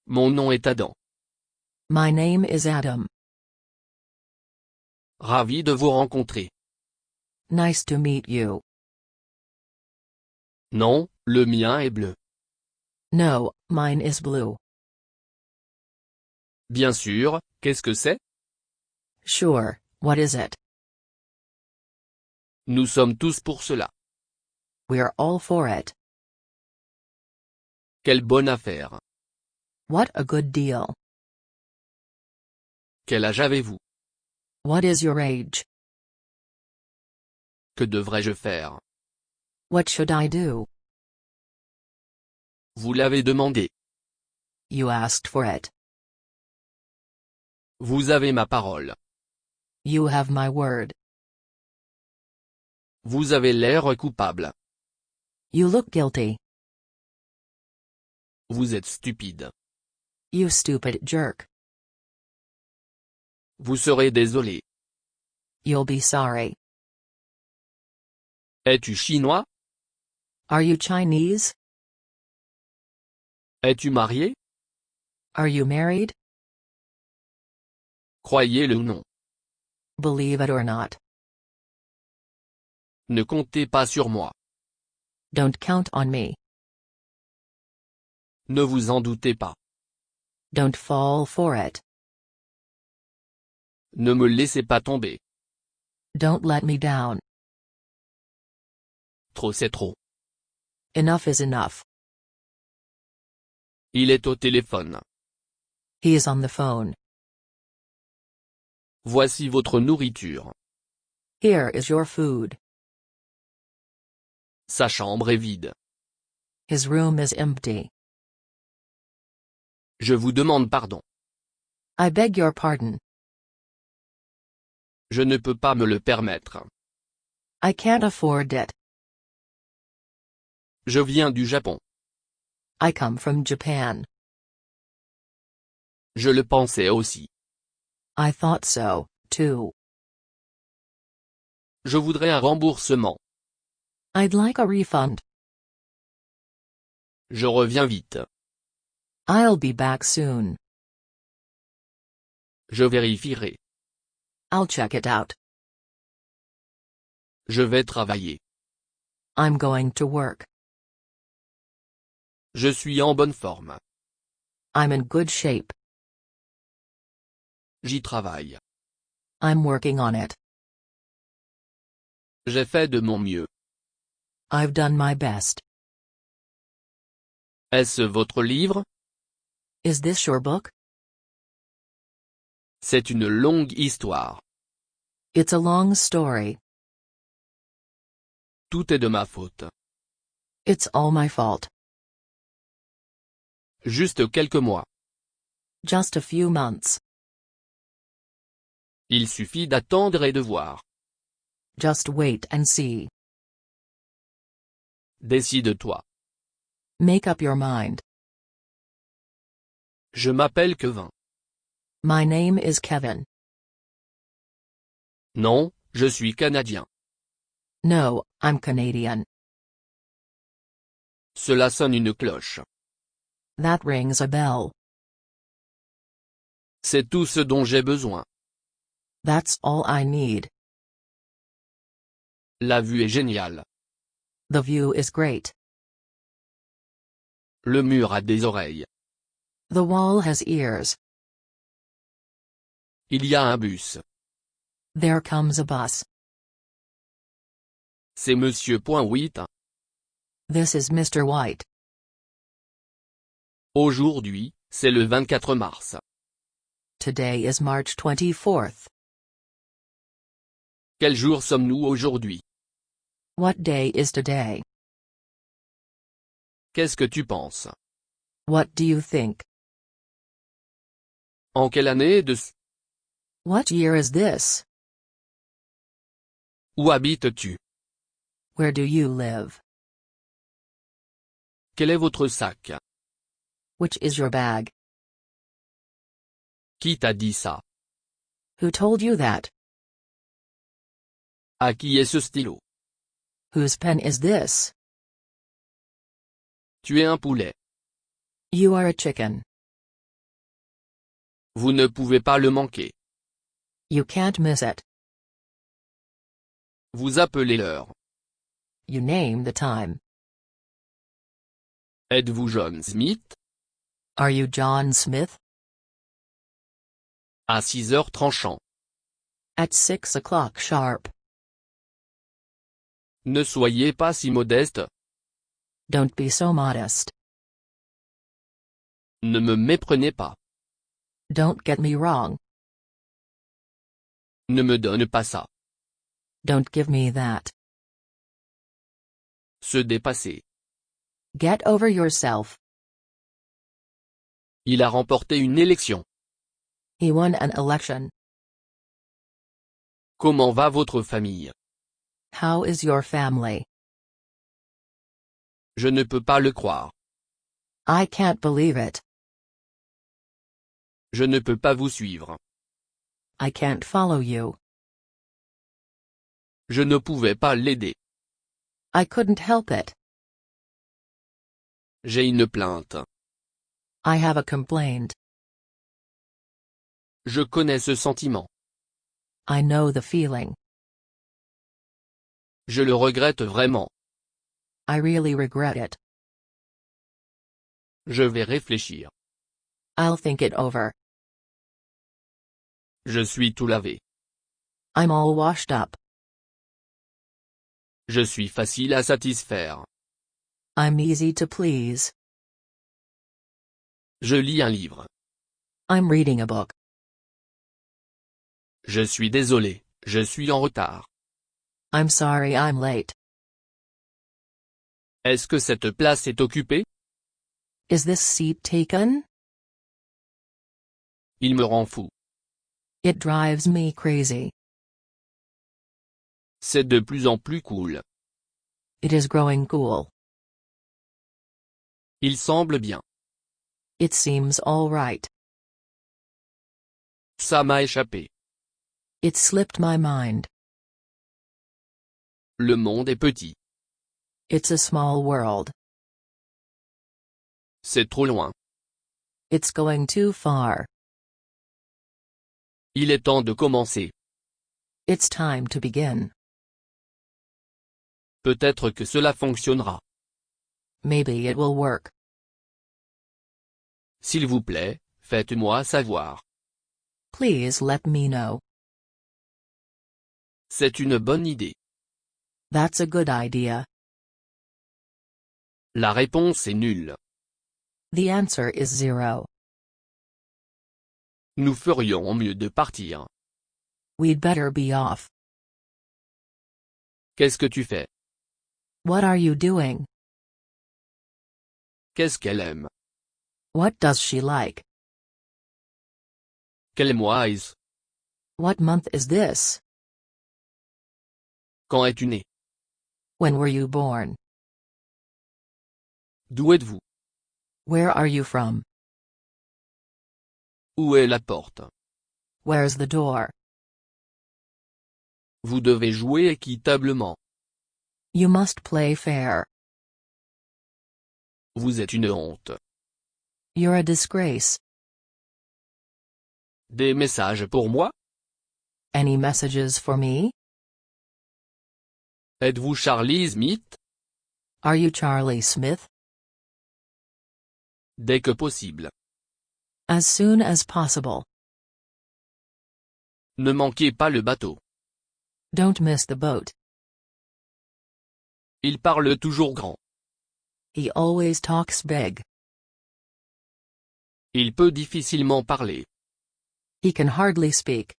[SPEAKER 2] Mon nom est Adam.
[SPEAKER 1] My name is Adam.
[SPEAKER 2] Ravi de vous rencontrer.
[SPEAKER 1] Nice to meet you.
[SPEAKER 2] Non, le mien est bleu.
[SPEAKER 1] No, mine is blue.
[SPEAKER 2] Bien sûr, qu'est-ce que c'est?
[SPEAKER 1] Sure, what is it?
[SPEAKER 2] Nous sommes tous pour cela.
[SPEAKER 1] We're all for it.
[SPEAKER 2] Quelle bonne affaire.
[SPEAKER 1] What a good deal.
[SPEAKER 2] Quel âge avez-vous?
[SPEAKER 1] What is your age?
[SPEAKER 2] Que devrais-je faire?
[SPEAKER 1] What should I do?
[SPEAKER 2] Vous l'avez demandé.
[SPEAKER 1] You asked for it.
[SPEAKER 2] Vous avez ma parole.
[SPEAKER 1] You have my word.
[SPEAKER 2] Vous avez l'air coupable.
[SPEAKER 1] You look guilty.
[SPEAKER 2] Vous êtes stupide.
[SPEAKER 1] You stupid jerk.
[SPEAKER 2] Vous serez désolé.
[SPEAKER 1] You'll be sorry.
[SPEAKER 2] Es-tu chinois?
[SPEAKER 1] Are you Chinese?
[SPEAKER 2] Es-tu marié?
[SPEAKER 1] Are you married?
[SPEAKER 2] Croyez-le ou non.
[SPEAKER 1] Believe it or not.
[SPEAKER 2] Ne comptez pas sur moi.
[SPEAKER 1] Don't count on me.
[SPEAKER 2] Ne vous en doutez pas.
[SPEAKER 1] Don't fall for it.
[SPEAKER 2] Ne me laissez pas tomber.
[SPEAKER 1] Don't let me down.
[SPEAKER 2] Trop c'est trop.
[SPEAKER 1] Enough is enough.
[SPEAKER 2] Il est au téléphone.
[SPEAKER 1] He is on the phone.
[SPEAKER 2] Voici votre nourriture.
[SPEAKER 1] Here is your food.
[SPEAKER 2] Sa chambre est vide.
[SPEAKER 1] His room is empty.
[SPEAKER 2] Je vous demande pardon.
[SPEAKER 1] I beg your pardon.
[SPEAKER 2] Je ne peux pas me le permettre.
[SPEAKER 1] I can't afford it.
[SPEAKER 2] Je viens du Japon.
[SPEAKER 1] I come from Japan.
[SPEAKER 2] Je le pensais aussi.
[SPEAKER 1] I thought so, too.
[SPEAKER 2] Je voudrais un remboursement.
[SPEAKER 1] I'd like a refund.
[SPEAKER 2] Je reviens vite.
[SPEAKER 1] I'll be back soon.
[SPEAKER 2] Je vérifierai.
[SPEAKER 1] I'll check it out.
[SPEAKER 2] Je vais travailler.
[SPEAKER 1] I'm going to work.
[SPEAKER 2] Je suis en bonne forme.
[SPEAKER 1] I'm in good shape.
[SPEAKER 2] J'y travaille.
[SPEAKER 1] I'm working on it.
[SPEAKER 2] J'ai fait de mon mieux.
[SPEAKER 1] I've done my best.
[SPEAKER 2] Est-ce votre livre?
[SPEAKER 1] Is this your book?
[SPEAKER 2] C'est une longue histoire.
[SPEAKER 1] It's a long story.
[SPEAKER 2] Tout est de ma faute.
[SPEAKER 1] It's all my fault.
[SPEAKER 2] Juste quelques mois.
[SPEAKER 1] Just a few months.
[SPEAKER 2] Il suffit d'attendre et de voir.
[SPEAKER 1] Just wait and see.
[SPEAKER 2] Décide-toi.
[SPEAKER 1] Make up your mind.
[SPEAKER 2] Je m'appelle Kevin.
[SPEAKER 1] My name is Kevin.
[SPEAKER 2] Non, je suis canadien.
[SPEAKER 1] No, I'm Canadian.
[SPEAKER 2] Cela sonne une cloche.
[SPEAKER 1] That rings a bell.
[SPEAKER 2] C'est tout ce dont j'ai besoin.
[SPEAKER 1] That's all I need.
[SPEAKER 2] La vue est géniale.
[SPEAKER 1] The view is great.
[SPEAKER 2] Le mur a des oreilles.
[SPEAKER 1] The wall has ears.
[SPEAKER 2] Il y a un bus.
[SPEAKER 1] There comes a bus.
[SPEAKER 2] C'est Monsieur Point 8.
[SPEAKER 1] This is Mr. White.
[SPEAKER 2] Aujourd'hui, c'est le 24 mars.
[SPEAKER 1] Today is March 24th.
[SPEAKER 2] Quel jour sommes-nous aujourd'hui?
[SPEAKER 1] What day is today?
[SPEAKER 2] Qu'est-ce que tu penses?
[SPEAKER 1] What do you think?
[SPEAKER 2] En quelle année est-ce?
[SPEAKER 1] What year is this?
[SPEAKER 2] Où habites-tu?
[SPEAKER 1] Where do you live?
[SPEAKER 2] Quel est votre sac?
[SPEAKER 1] Which is your bag?
[SPEAKER 2] Qui t'a dit ça?
[SPEAKER 1] Who told you that?
[SPEAKER 2] À qui est ce stylo?
[SPEAKER 1] Whose pen is this?
[SPEAKER 2] Tu es un poulet.
[SPEAKER 1] You are a chicken.
[SPEAKER 2] Vous ne pouvez pas le manquer.
[SPEAKER 1] You can't miss it.
[SPEAKER 2] Vous appelez l'heure.
[SPEAKER 1] You name the time.
[SPEAKER 2] Êtes-vous John Smith?
[SPEAKER 1] Are you John Smith?
[SPEAKER 2] À 6 heures tranchant.
[SPEAKER 1] At 6 o'clock sharp.
[SPEAKER 2] Ne soyez pas si modeste.
[SPEAKER 1] Don't be so modest.
[SPEAKER 2] Ne me méprenez pas.
[SPEAKER 1] Don't get me wrong.
[SPEAKER 2] Ne me donne pas ça.
[SPEAKER 1] Don't give me that.
[SPEAKER 2] Se dépasser.
[SPEAKER 1] Get over yourself.
[SPEAKER 2] Il a remporté une élection.
[SPEAKER 1] He won an election.
[SPEAKER 2] Comment va votre famille?
[SPEAKER 1] How is your family?
[SPEAKER 2] Je ne peux pas le croire.
[SPEAKER 1] I can't believe it.
[SPEAKER 2] Je ne peux pas vous suivre.
[SPEAKER 1] I can't follow you.
[SPEAKER 2] Je ne pouvais pas l'aider.
[SPEAKER 1] I couldn't help it.
[SPEAKER 2] J'ai une plainte.
[SPEAKER 1] I have a complaint.
[SPEAKER 2] Je connais ce sentiment.
[SPEAKER 1] I know the feeling.
[SPEAKER 2] Je le regrette vraiment.
[SPEAKER 1] I really regret it.
[SPEAKER 2] Je vais réfléchir.
[SPEAKER 1] I'll think it over.
[SPEAKER 2] Je suis tout lavé.
[SPEAKER 1] I'm all washed up.
[SPEAKER 2] Je suis facile à satisfaire.
[SPEAKER 1] I'm easy to please.
[SPEAKER 2] Je lis un livre.
[SPEAKER 1] I'm reading a book.
[SPEAKER 2] Je suis désolé, je suis en retard.
[SPEAKER 1] I'm sorry I'm late.
[SPEAKER 2] Est-ce que cette place est occupée?
[SPEAKER 1] Is this seat taken?
[SPEAKER 2] Il me rend fou.
[SPEAKER 1] It drives me crazy.
[SPEAKER 2] C'est de plus en plus cool.
[SPEAKER 1] It is growing cool.
[SPEAKER 2] Il semble bien.
[SPEAKER 1] It seems all right.
[SPEAKER 2] Ça m'a échappé.
[SPEAKER 1] It slipped my mind.
[SPEAKER 2] Le monde est petit.
[SPEAKER 1] It's a small world.
[SPEAKER 2] C'est trop loin.
[SPEAKER 1] It's going too far.
[SPEAKER 2] Il est temps de commencer.
[SPEAKER 1] It's time to begin.
[SPEAKER 2] Peut-être que cela fonctionnera.
[SPEAKER 1] Maybe it will work.
[SPEAKER 2] S'il vous plaît, faites-moi savoir.
[SPEAKER 1] Please let me know.
[SPEAKER 2] C'est une bonne idée.
[SPEAKER 1] That's a good idea.
[SPEAKER 2] La réponse est nulle.
[SPEAKER 1] The answer is 0.
[SPEAKER 2] Nous ferions mieux de partir.
[SPEAKER 1] We'd better be off.
[SPEAKER 2] Qu'est-ce que tu fais?
[SPEAKER 1] What are you doing?
[SPEAKER 2] Qu'est-ce qu'elle aime?
[SPEAKER 1] What does she like?
[SPEAKER 2] Quel mois est-ce?
[SPEAKER 1] What month is this?
[SPEAKER 2] Quand es-tu né?
[SPEAKER 1] When were you born?
[SPEAKER 2] D'où êtes-vous?
[SPEAKER 1] Where are you from?
[SPEAKER 2] Où est la porte?
[SPEAKER 1] Where's the door?
[SPEAKER 2] Vous devez jouer équitablement.
[SPEAKER 1] You must play fair.
[SPEAKER 2] Vous êtes une honte.
[SPEAKER 1] You're a disgrace.
[SPEAKER 2] Des messages pour moi?
[SPEAKER 1] Any messages for me?
[SPEAKER 2] Êtes-vous Charlie Smith?
[SPEAKER 1] Are you Charlie Smith?
[SPEAKER 2] Dès que possible.
[SPEAKER 1] As soon as possible.
[SPEAKER 2] Ne manquez pas le bateau.
[SPEAKER 1] Don't miss the boat.
[SPEAKER 2] Il parle toujours grand.
[SPEAKER 1] He always talks big.
[SPEAKER 2] Il peut difficilement parler.
[SPEAKER 1] He can hardly speak.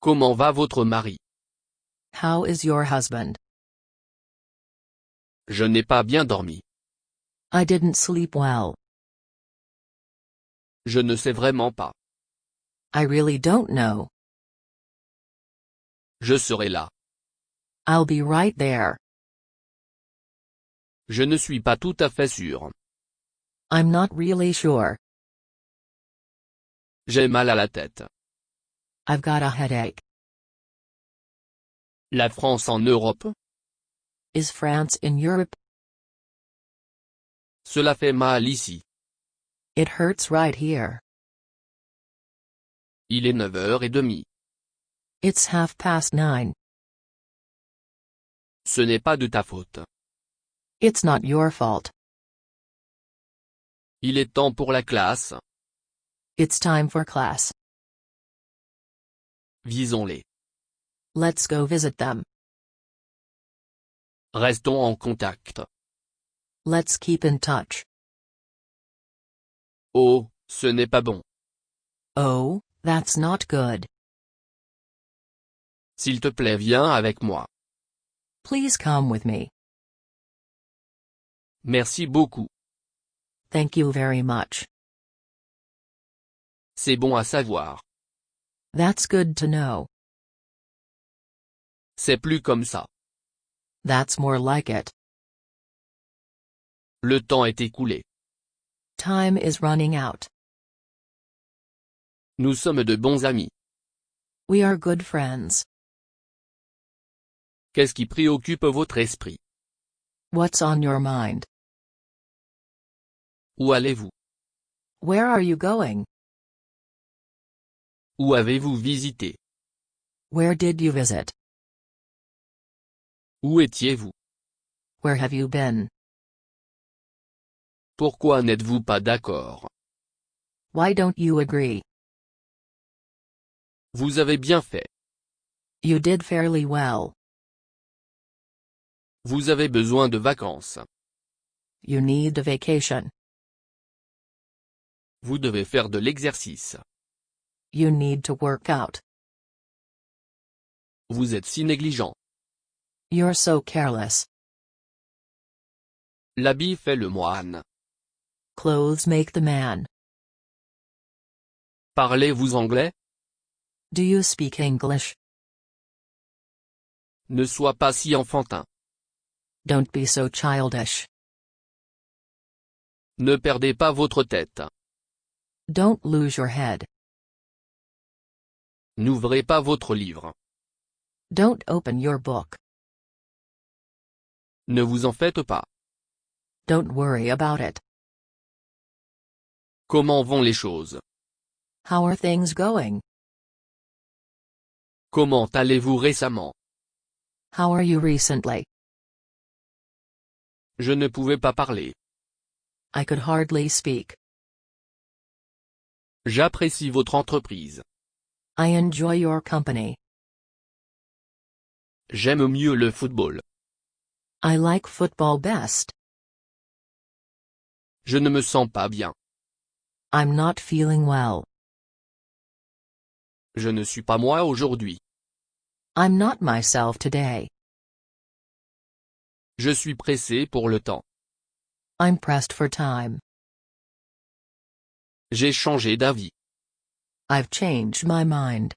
[SPEAKER 2] Comment va votre mari?
[SPEAKER 1] How is your husband?
[SPEAKER 2] Je n'ai pas bien dormi.
[SPEAKER 1] I didn't sleep well.
[SPEAKER 2] Je ne sais vraiment pas.
[SPEAKER 1] I really don't know.
[SPEAKER 2] Je serai là.
[SPEAKER 1] I'll be right there.
[SPEAKER 2] Je ne suis pas tout à fait sûr.
[SPEAKER 1] I'm not really sure.
[SPEAKER 2] J'ai mal à la tête.
[SPEAKER 1] I've got a headache.
[SPEAKER 2] La France en Europe?
[SPEAKER 1] Is France in Europe?
[SPEAKER 2] Cela fait mal ici.
[SPEAKER 1] It hurts right here.
[SPEAKER 2] Il est 9h30.
[SPEAKER 1] It's 9:30.
[SPEAKER 2] Ce n'est pas de ta faute.
[SPEAKER 1] It's not your fault.
[SPEAKER 2] Il est temps pour la classe.
[SPEAKER 1] It's time for class.
[SPEAKER 2] Visons-les.
[SPEAKER 1] Let's go visit them.
[SPEAKER 2] Restons en contact.
[SPEAKER 1] Let's keep in touch.
[SPEAKER 2] Oh, ce n'est pas bon.
[SPEAKER 1] Oh, that's not good.
[SPEAKER 2] S'il te plaît, viens avec moi.
[SPEAKER 1] Please come with me.
[SPEAKER 2] Merci beaucoup.
[SPEAKER 1] Thank you very much.
[SPEAKER 2] C'est bon à savoir.
[SPEAKER 1] That's good to know.
[SPEAKER 2] C'est plus comme ça.
[SPEAKER 1] That's more like it.
[SPEAKER 2] Le temps est écoulé.
[SPEAKER 1] Time is running out.
[SPEAKER 2] Nous sommes de bons amis.
[SPEAKER 1] We are good friends.
[SPEAKER 2] Qu'est-ce qui préoccupe votre esprit?
[SPEAKER 1] What's on your mind?
[SPEAKER 2] Où allez-vous?
[SPEAKER 1] Where are you going?
[SPEAKER 2] Où avez-vous visité?
[SPEAKER 1] Where did you visit?
[SPEAKER 2] Où étiez-vous?
[SPEAKER 1] Where have you been?
[SPEAKER 2] Pourquoi n'êtes-vous pas d'accord?
[SPEAKER 1] Why don't you agree?
[SPEAKER 2] Vous avez bien fait.
[SPEAKER 1] You did fairly well.
[SPEAKER 2] Vous avez besoin de vacances.
[SPEAKER 1] You need a vacation.
[SPEAKER 2] Vous devez faire de l'exercice.
[SPEAKER 1] You need to work out.
[SPEAKER 2] Vous êtes si négligent.
[SPEAKER 1] You're so careless.
[SPEAKER 2] L'habit fait le moine.
[SPEAKER 1] Clothes make the man.
[SPEAKER 2] Parlez-vous anglais?
[SPEAKER 1] Do you speak English?
[SPEAKER 2] Ne sois pas si enfantin.
[SPEAKER 1] Don't be so childish.
[SPEAKER 2] Ne perdez pas votre tête.
[SPEAKER 1] Don't lose your head.
[SPEAKER 2] N'ouvrez pas votre livre.
[SPEAKER 1] Don't open your book.
[SPEAKER 2] Ne vous en faites pas.
[SPEAKER 1] Don't worry about it.
[SPEAKER 2] Comment vont les choses?
[SPEAKER 1] How are things going?
[SPEAKER 2] Comment allez-vous récemment?
[SPEAKER 1] How are you recently?
[SPEAKER 2] Je ne pouvais pas parler.
[SPEAKER 1] I could hardly speak.
[SPEAKER 2] J'apprécie votre entreprise.
[SPEAKER 1] I enjoy your company.
[SPEAKER 2] J'aime mieux le football.
[SPEAKER 1] I like football best.
[SPEAKER 2] Je ne me sens pas bien.
[SPEAKER 1] I'm not feeling well.
[SPEAKER 2] Je ne suis pas moi aujourd'hui.
[SPEAKER 1] I'm not myself today.
[SPEAKER 2] Je suis pressé pour le temps.
[SPEAKER 1] I'm pressed for time.
[SPEAKER 2] J'ai changé d'avis.
[SPEAKER 1] I've changed my mind.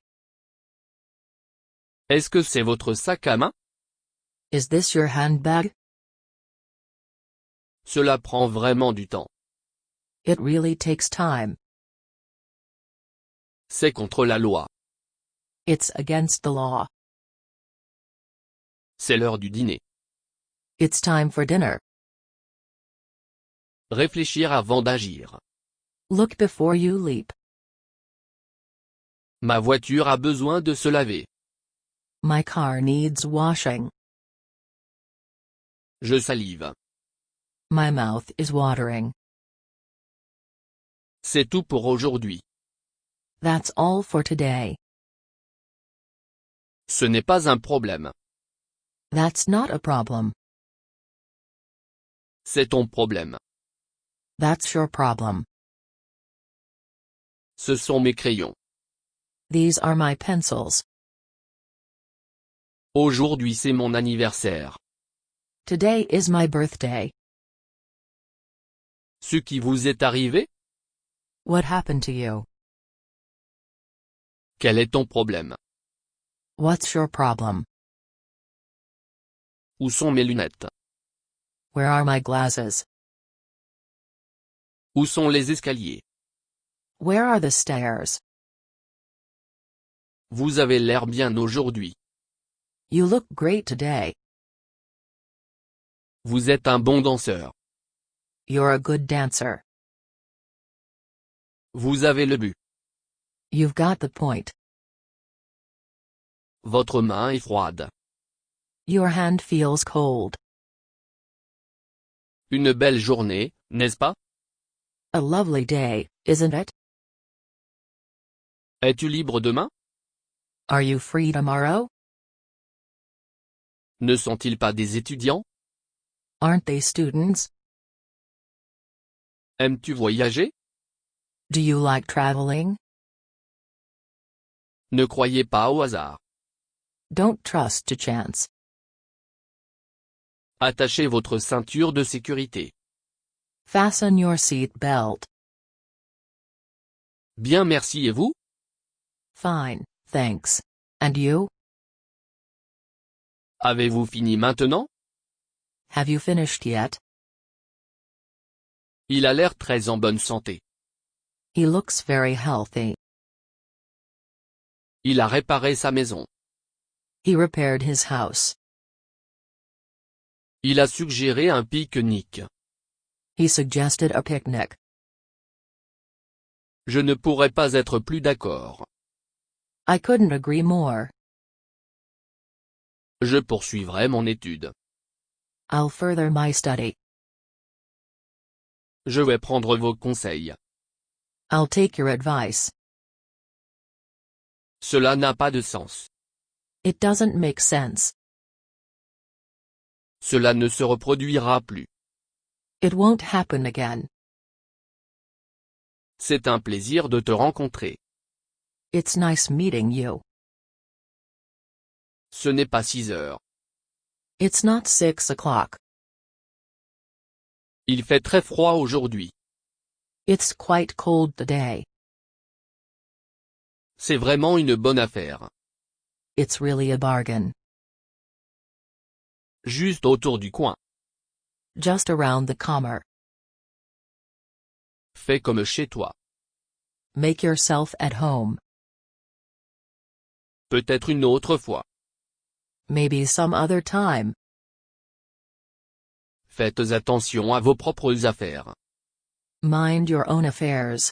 [SPEAKER 2] Est-ce que c'est votre sac à main?
[SPEAKER 1] Is this your handbag?
[SPEAKER 2] Cela prend vraiment du temps.
[SPEAKER 1] It really takes time.
[SPEAKER 2] C'est contre la loi.
[SPEAKER 1] It's against the law.
[SPEAKER 2] C'est l'heure du dîner.
[SPEAKER 1] It's time for dinner.
[SPEAKER 2] Réfléchir avant d'agir.
[SPEAKER 1] Look before you leap.
[SPEAKER 2] Ma voiture a besoin de se laver.
[SPEAKER 1] My car needs washing.
[SPEAKER 2] Je salive.
[SPEAKER 1] My mouth is watering.
[SPEAKER 2] C'est tout pour aujourd'hui.
[SPEAKER 1] That's all for today.
[SPEAKER 2] Ce n'est pas un problème.
[SPEAKER 1] That's not a problem.
[SPEAKER 2] C'est ton problème.
[SPEAKER 1] That's your problem.
[SPEAKER 2] Ce sont mes crayons.
[SPEAKER 1] These are my pencils.
[SPEAKER 2] Aujourd'hui c'est mon anniversaire.
[SPEAKER 1] Today is my birthday.
[SPEAKER 2] Ce qui vous est arrivé?
[SPEAKER 1] What happened to you?
[SPEAKER 2] Quel est ton problème?
[SPEAKER 1] What's your problem?
[SPEAKER 2] Où sont mes lunettes?
[SPEAKER 1] Where are my glasses?
[SPEAKER 2] Où sont les escaliers?
[SPEAKER 1] Where are the stairs?
[SPEAKER 2] Vous avez l'air bien aujourd'hui.
[SPEAKER 1] You look great today.
[SPEAKER 2] Vous êtes un bon danseur.
[SPEAKER 1] You're a good dancer.
[SPEAKER 2] Vous avez le but.
[SPEAKER 1] You've got the point.
[SPEAKER 2] Votre main est froide.
[SPEAKER 1] Your hand feels cold.
[SPEAKER 2] Une belle journée, n'est-ce pas?
[SPEAKER 1] A lovely day, isn't it?
[SPEAKER 2] Es-tu libre demain?
[SPEAKER 1] Are you free tomorrow?
[SPEAKER 2] Ne sont-ils pas des étudiants?
[SPEAKER 1] Aren't they students?
[SPEAKER 2] Aimes-tu voyager?
[SPEAKER 1] Do you like traveling?
[SPEAKER 2] Ne croyez pas au hasard.
[SPEAKER 1] Don't trust to chance.
[SPEAKER 2] Attachez votre ceinture de sécurité.
[SPEAKER 1] Fasten your seat belt.
[SPEAKER 2] Bien merci et vous?
[SPEAKER 1] Fine, thanks. And you?
[SPEAKER 2] Avez-vous fini maintenant?
[SPEAKER 1] Have you finished yet?
[SPEAKER 2] Il a l'air très en bonne santé.
[SPEAKER 1] He looks very healthy.
[SPEAKER 2] Il a réparé sa maison.
[SPEAKER 1] He repaired his house.
[SPEAKER 2] Il a suggéré un pique-nique.
[SPEAKER 1] He suggested a picnic.
[SPEAKER 2] Je ne pourrais pas être plus d'accord.
[SPEAKER 1] I couldn't agree more.
[SPEAKER 2] Je poursuivrai mon étude.
[SPEAKER 1] I'll further my study.
[SPEAKER 2] Je vais prendre vos conseils.
[SPEAKER 1] I'll take your advice.
[SPEAKER 2] Cela n'a pas de sens.
[SPEAKER 1] It doesn't make sense.
[SPEAKER 2] Cela ne se reproduira plus.
[SPEAKER 1] It won't happen again.
[SPEAKER 2] C'est un plaisir de te rencontrer.
[SPEAKER 1] It's nice meeting you.
[SPEAKER 2] Ce n'est pas 6 heures.
[SPEAKER 1] It's not 6 o'clock.
[SPEAKER 2] Il fait très froid aujourd'hui.
[SPEAKER 1] It's quite cold today.
[SPEAKER 2] C'est vraiment une bonne affaire.
[SPEAKER 1] It's really a bargain.
[SPEAKER 2] Juste autour du coin.
[SPEAKER 1] Just around the corner.
[SPEAKER 2] Fais comme chez toi.
[SPEAKER 1] Make yourself at home.
[SPEAKER 2] Peut-être une autre fois.
[SPEAKER 1] Maybe some other time.
[SPEAKER 2] Faites attention à vos propres affaires.
[SPEAKER 1] Mind your own affairs.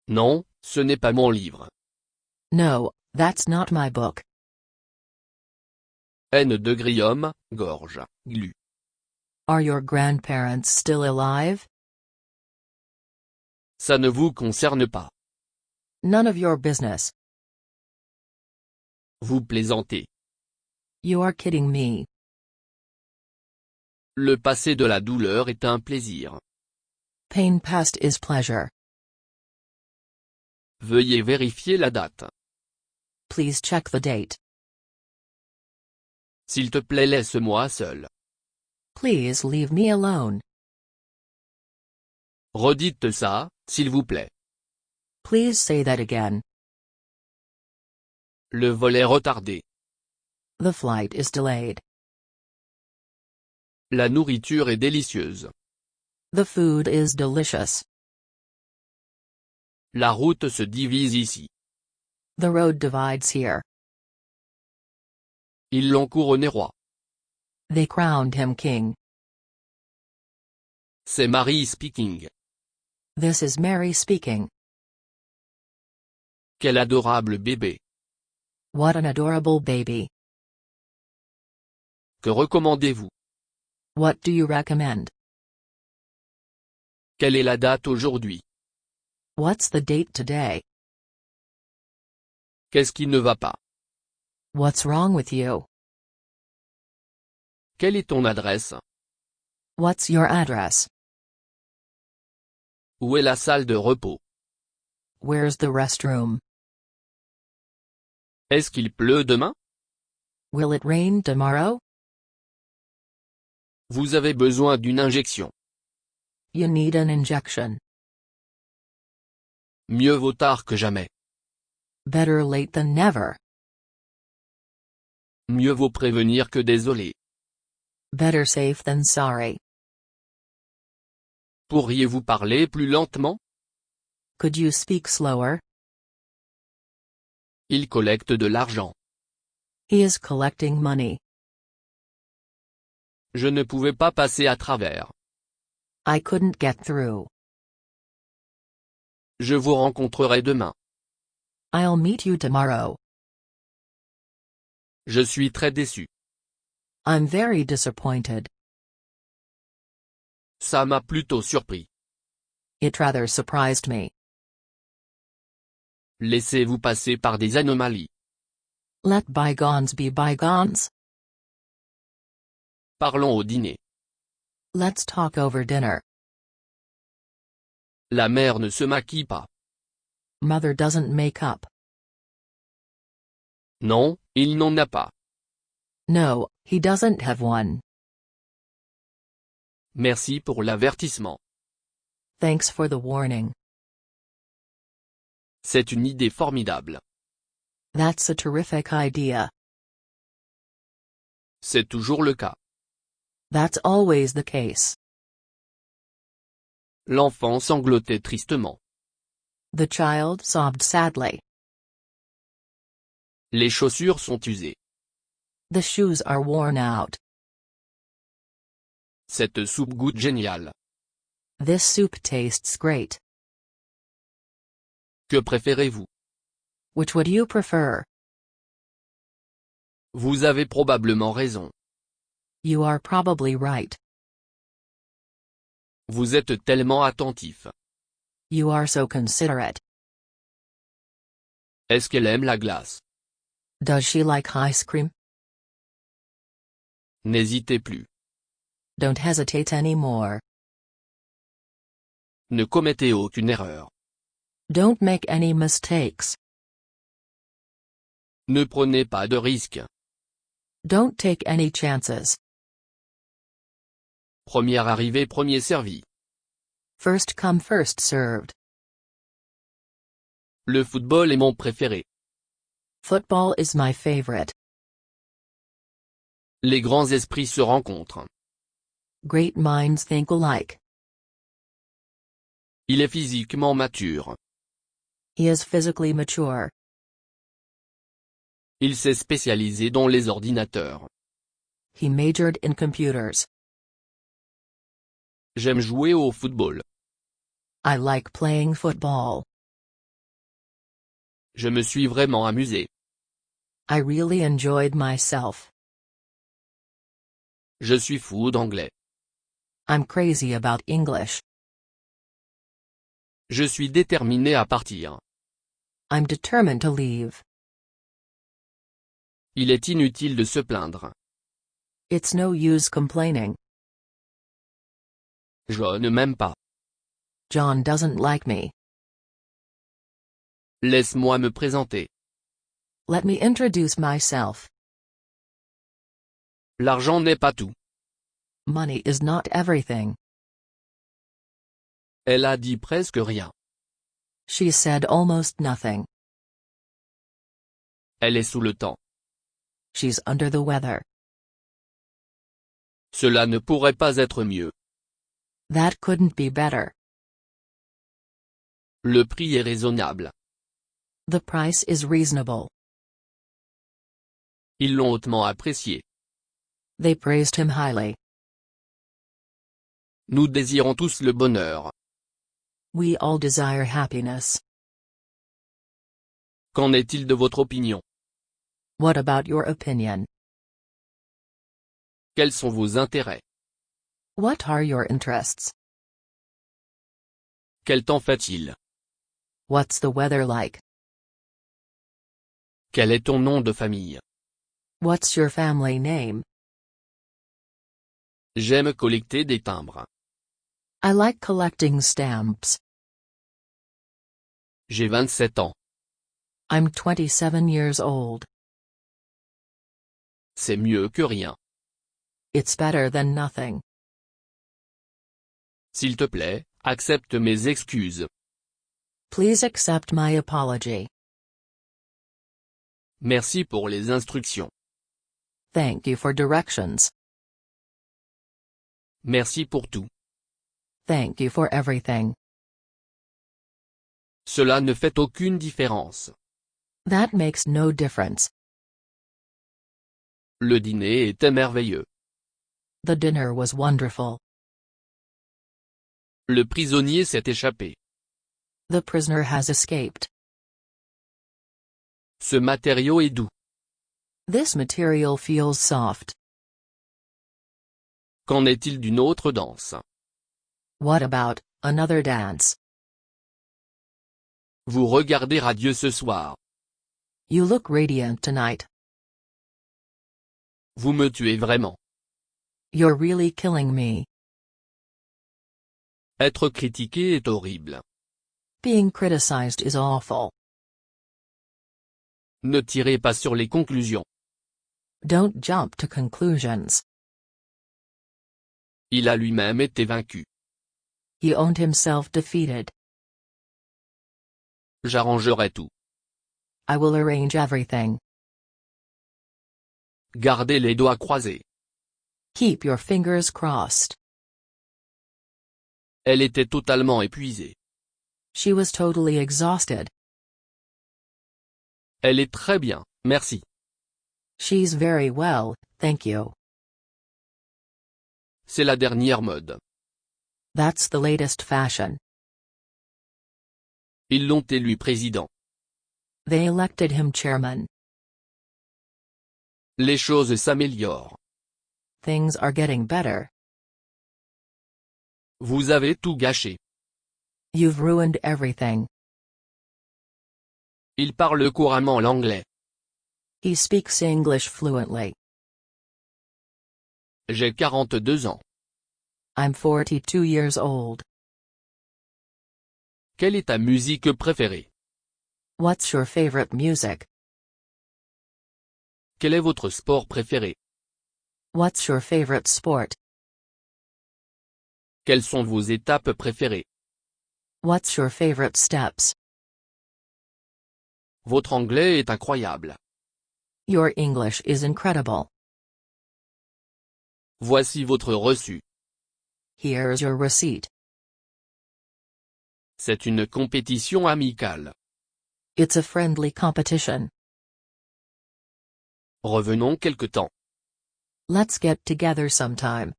[SPEAKER 2] Non, ce n'est pas mon livre.
[SPEAKER 1] No, that's not my book.
[SPEAKER 2] N de Guillaume, gorge, glu.
[SPEAKER 1] Are your grandparents still alive?
[SPEAKER 2] Ça ne vous concerne pas.
[SPEAKER 1] None of your business.
[SPEAKER 2] Vous plaisantez.
[SPEAKER 1] You are kidding me.
[SPEAKER 2] Le passé de la douleur est un plaisir.
[SPEAKER 1] Pain past is pleasure.
[SPEAKER 2] Veuillez vérifier la date.
[SPEAKER 1] Please check the date.
[SPEAKER 2] S'il te plaît, laisse-moi seul.
[SPEAKER 1] Please leave me alone.
[SPEAKER 2] Redites ça, s'il vous plaît.
[SPEAKER 1] Please say that again.
[SPEAKER 2] Le vol est retardé.
[SPEAKER 1] The flight is delayed.
[SPEAKER 2] La nourriture est délicieuse.
[SPEAKER 1] The food is delicious.
[SPEAKER 2] La route se divise ici.
[SPEAKER 1] The road divides here.
[SPEAKER 2] Ils l'ont couronné roi.
[SPEAKER 1] They crowned him king.
[SPEAKER 2] C'est Marie speaking.
[SPEAKER 1] This is Mary speaking.
[SPEAKER 2] Quel adorable bébé.
[SPEAKER 1] What an adorable baby.
[SPEAKER 2] Que recommandez-vous?
[SPEAKER 1] What do you recommend?
[SPEAKER 2] Quelle est la date aujourd'hui?
[SPEAKER 1] What's the date today?
[SPEAKER 2] Qu'est-ce qui ne va pas?
[SPEAKER 1] What's wrong with you?
[SPEAKER 2] Quelle est ton adresse?
[SPEAKER 1] What's your address?
[SPEAKER 2] Où est la salle de repos?
[SPEAKER 1] Where's the restroom?
[SPEAKER 2] Est-ce qu'il pleut demain?
[SPEAKER 1] Will it rain tomorrow?
[SPEAKER 2] Vous avez besoin d'une injection.
[SPEAKER 1] You need an injection.
[SPEAKER 2] Mieux vaut tard que jamais.
[SPEAKER 1] Better late than never.
[SPEAKER 2] Mieux vaut prévenir que désolé.
[SPEAKER 1] Better safe than sorry.
[SPEAKER 2] Pourriez-vous parler plus lentement?
[SPEAKER 1] Could you speak slower?
[SPEAKER 2] Il collecte de l'argent.
[SPEAKER 1] He is collecting money.
[SPEAKER 2] Je ne pouvais pas passer à travers.
[SPEAKER 1] I couldn't get through.
[SPEAKER 2] Je vous rencontrerai demain.
[SPEAKER 1] I'll meet you tomorrow.
[SPEAKER 2] Je suis très déçu.
[SPEAKER 1] I'm very disappointed.
[SPEAKER 2] Ça m'a plutôt surpris.
[SPEAKER 1] It rather surprised me.
[SPEAKER 2] Laissez-vous passer par des anomalies.
[SPEAKER 1] Let bygones be bygones.
[SPEAKER 2] Parlons au dîner.
[SPEAKER 1] Let's talk over dinner.
[SPEAKER 2] La mère ne se maquille pas.
[SPEAKER 1] Mother doesn't make up.
[SPEAKER 2] Non, il n'en a pas.
[SPEAKER 1] No, he doesn't have one.
[SPEAKER 2] Merci pour l'avertissement.
[SPEAKER 1] Thanks for the warning.
[SPEAKER 2] C'est une idée formidable.
[SPEAKER 1] That's a terrific idea.
[SPEAKER 2] C'est toujours le cas.
[SPEAKER 1] That's always the case.
[SPEAKER 2] L'enfant sanglotait tristement.
[SPEAKER 1] The child sobbed sadly.
[SPEAKER 2] Les chaussures sont usées.
[SPEAKER 1] The shoes are worn out.
[SPEAKER 2] Cette soupe goûte génial.
[SPEAKER 1] This soup tastes great.
[SPEAKER 2] Que préférez-vous?
[SPEAKER 1] Which would you prefer?
[SPEAKER 2] Vous avez probablement raison.
[SPEAKER 1] You are probably right.
[SPEAKER 2] Vous êtes tellement attentif.
[SPEAKER 1] You are so considerate.
[SPEAKER 2] Est-ce qu'elle aime la glace?
[SPEAKER 1] Does she like ice cream?
[SPEAKER 2] N'hésitez plus.
[SPEAKER 1] Don't hesitate anymore.
[SPEAKER 2] Ne commettez aucune erreur.
[SPEAKER 1] Don't make any mistakes.
[SPEAKER 2] Ne prenez pas de risques.
[SPEAKER 1] Don't take any chances.
[SPEAKER 2] Premier arrivé, premier servi.
[SPEAKER 1] First come first served.
[SPEAKER 2] Le football est mon préféré.
[SPEAKER 1] Football is my favorite.
[SPEAKER 2] Les grands esprits se rencontrent.
[SPEAKER 1] Great minds think alike.
[SPEAKER 2] Il est physiquement mature.
[SPEAKER 1] He is physically mature.
[SPEAKER 2] Il s'est spécialisé dans les ordinateurs.
[SPEAKER 1] He majored in computers.
[SPEAKER 2] J'aime jouer au football.
[SPEAKER 1] I like playing football.
[SPEAKER 2] Je me suis vraiment amusé.
[SPEAKER 1] I really enjoyed myself.
[SPEAKER 2] Je suis fou d'anglais.
[SPEAKER 1] I'm crazy about English.
[SPEAKER 2] Je suis déterminé à partir.
[SPEAKER 1] I'm determined to leave.
[SPEAKER 2] Il est inutile de se plaindre.
[SPEAKER 1] It's no use complaining.
[SPEAKER 2] Je ne m'aime pas.
[SPEAKER 1] John doesn't like me.
[SPEAKER 2] Laisse-moi me présenter.
[SPEAKER 1] Let me introduce myself.
[SPEAKER 2] L'argent n'est pas tout.
[SPEAKER 1] Money is not everything.
[SPEAKER 2] Elle a dit presque rien.
[SPEAKER 1] She said almost nothing.
[SPEAKER 2] Elle est sous le temps.
[SPEAKER 1] She's under the weather.
[SPEAKER 2] Cela ne pourrait pas être mieux.
[SPEAKER 1] That couldn't be better.
[SPEAKER 2] Le prix est raisonnable.
[SPEAKER 1] The price is reasonable.
[SPEAKER 2] Ils l'ont hautement apprécié.
[SPEAKER 1] They praised him highly.
[SPEAKER 2] Nous désirons tous le bonheur.
[SPEAKER 1] We all desire happiness.
[SPEAKER 2] Qu'en est-il de votre opinion?
[SPEAKER 1] What about your opinion?
[SPEAKER 2] Quels sont vos intérêts?
[SPEAKER 1] What are your interests?
[SPEAKER 2] Quel temps fait-il?
[SPEAKER 1] What's the weather like?
[SPEAKER 2] Quel est ton nom de famille?
[SPEAKER 1] What's your family name?
[SPEAKER 2] J'aime collecter des timbres.
[SPEAKER 1] I like collecting stamps.
[SPEAKER 2] J'ai 27 ans.
[SPEAKER 1] I'm 27 years old.
[SPEAKER 2] C'est mieux que rien.
[SPEAKER 1] It's better than nothing.
[SPEAKER 2] S'il te plaît, accepte mes excuses.
[SPEAKER 1] Please accept my apology.
[SPEAKER 2] Merci pour les instructions.
[SPEAKER 1] Thank you for directions.
[SPEAKER 2] Merci pour tout.
[SPEAKER 1] Thank you for everything.
[SPEAKER 2] Cela ne fait aucune différence.
[SPEAKER 1] That makes no difference.
[SPEAKER 2] Le dîner était merveilleux.
[SPEAKER 1] The dinner was wonderful.
[SPEAKER 2] Le prisonnier s'est échappé.
[SPEAKER 1] The prisoner has escaped.
[SPEAKER 2] Ce matériau est doux.
[SPEAKER 1] This material feels soft.
[SPEAKER 2] Qu'en est-il d'une autre danse?
[SPEAKER 1] What about another dance?
[SPEAKER 2] Vous regardez radieux ce soir.
[SPEAKER 1] You look radiant tonight.
[SPEAKER 2] Vous me tuez vraiment.
[SPEAKER 1] You're really killing me.
[SPEAKER 2] Être critiqué est horrible.
[SPEAKER 1] Being criticized is awful.
[SPEAKER 2] Ne tirez pas sur les conclusions.
[SPEAKER 1] Don't jump to conclusions.
[SPEAKER 2] Il a lui-même été vaincu.
[SPEAKER 1] He owned himself defeated.
[SPEAKER 2] J'arrangerai tout.
[SPEAKER 1] I will arrange everything.
[SPEAKER 2] Gardez les doigts croisés.
[SPEAKER 1] Keep your fingers crossed.
[SPEAKER 2] Elle était totalement épuisée.
[SPEAKER 1] She was totally exhausted.
[SPEAKER 2] Elle est très bien, merci.
[SPEAKER 1] She's very well, thank you.
[SPEAKER 2] C'est la dernière mode.
[SPEAKER 1] That's the latest fashion.
[SPEAKER 2] Ils l'ont élu président.
[SPEAKER 1] They elected him chairman.
[SPEAKER 2] Les choses s'améliorent.
[SPEAKER 1] Things are getting better.
[SPEAKER 2] Vous avez tout gâché.
[SPEAKER 1] You've ruined everything.
[SPEAKER 2] Il parle couramment l'anglais.
[SPEAKER 1] He speaks English fluently.
[SPEAKER 2] J'ai 42 ans.
[SPEAKER 1] I'm 42 years old.
[SPEAKER 2] Quelle est ta musique préférée?
[SPEAKER 1] What's your favorite music?
[SPEAKER 2] Quel est votre sport préféré?
[SPEAKER 1] What's your favorite sport?
[SPEAKER 2] Quelles sont vos étapes préférées?
[SPEAKER 1] What's your favorite steps?
[SPEAKER 2] Votre anglais est incroyable.
[SPEAKER 1] Your English is incredible.
[SPEAKER 2] Voici votre reçu.
[SPEAKER 1] Here's your receipt.
[SPEAKER 2] C'est une compétition amicale.
[SPEAKER 1] It's a friendly competition.
[SPEAKER 2] Revenons quelque temps.
[SPEAKER 1] Let's get together sometime.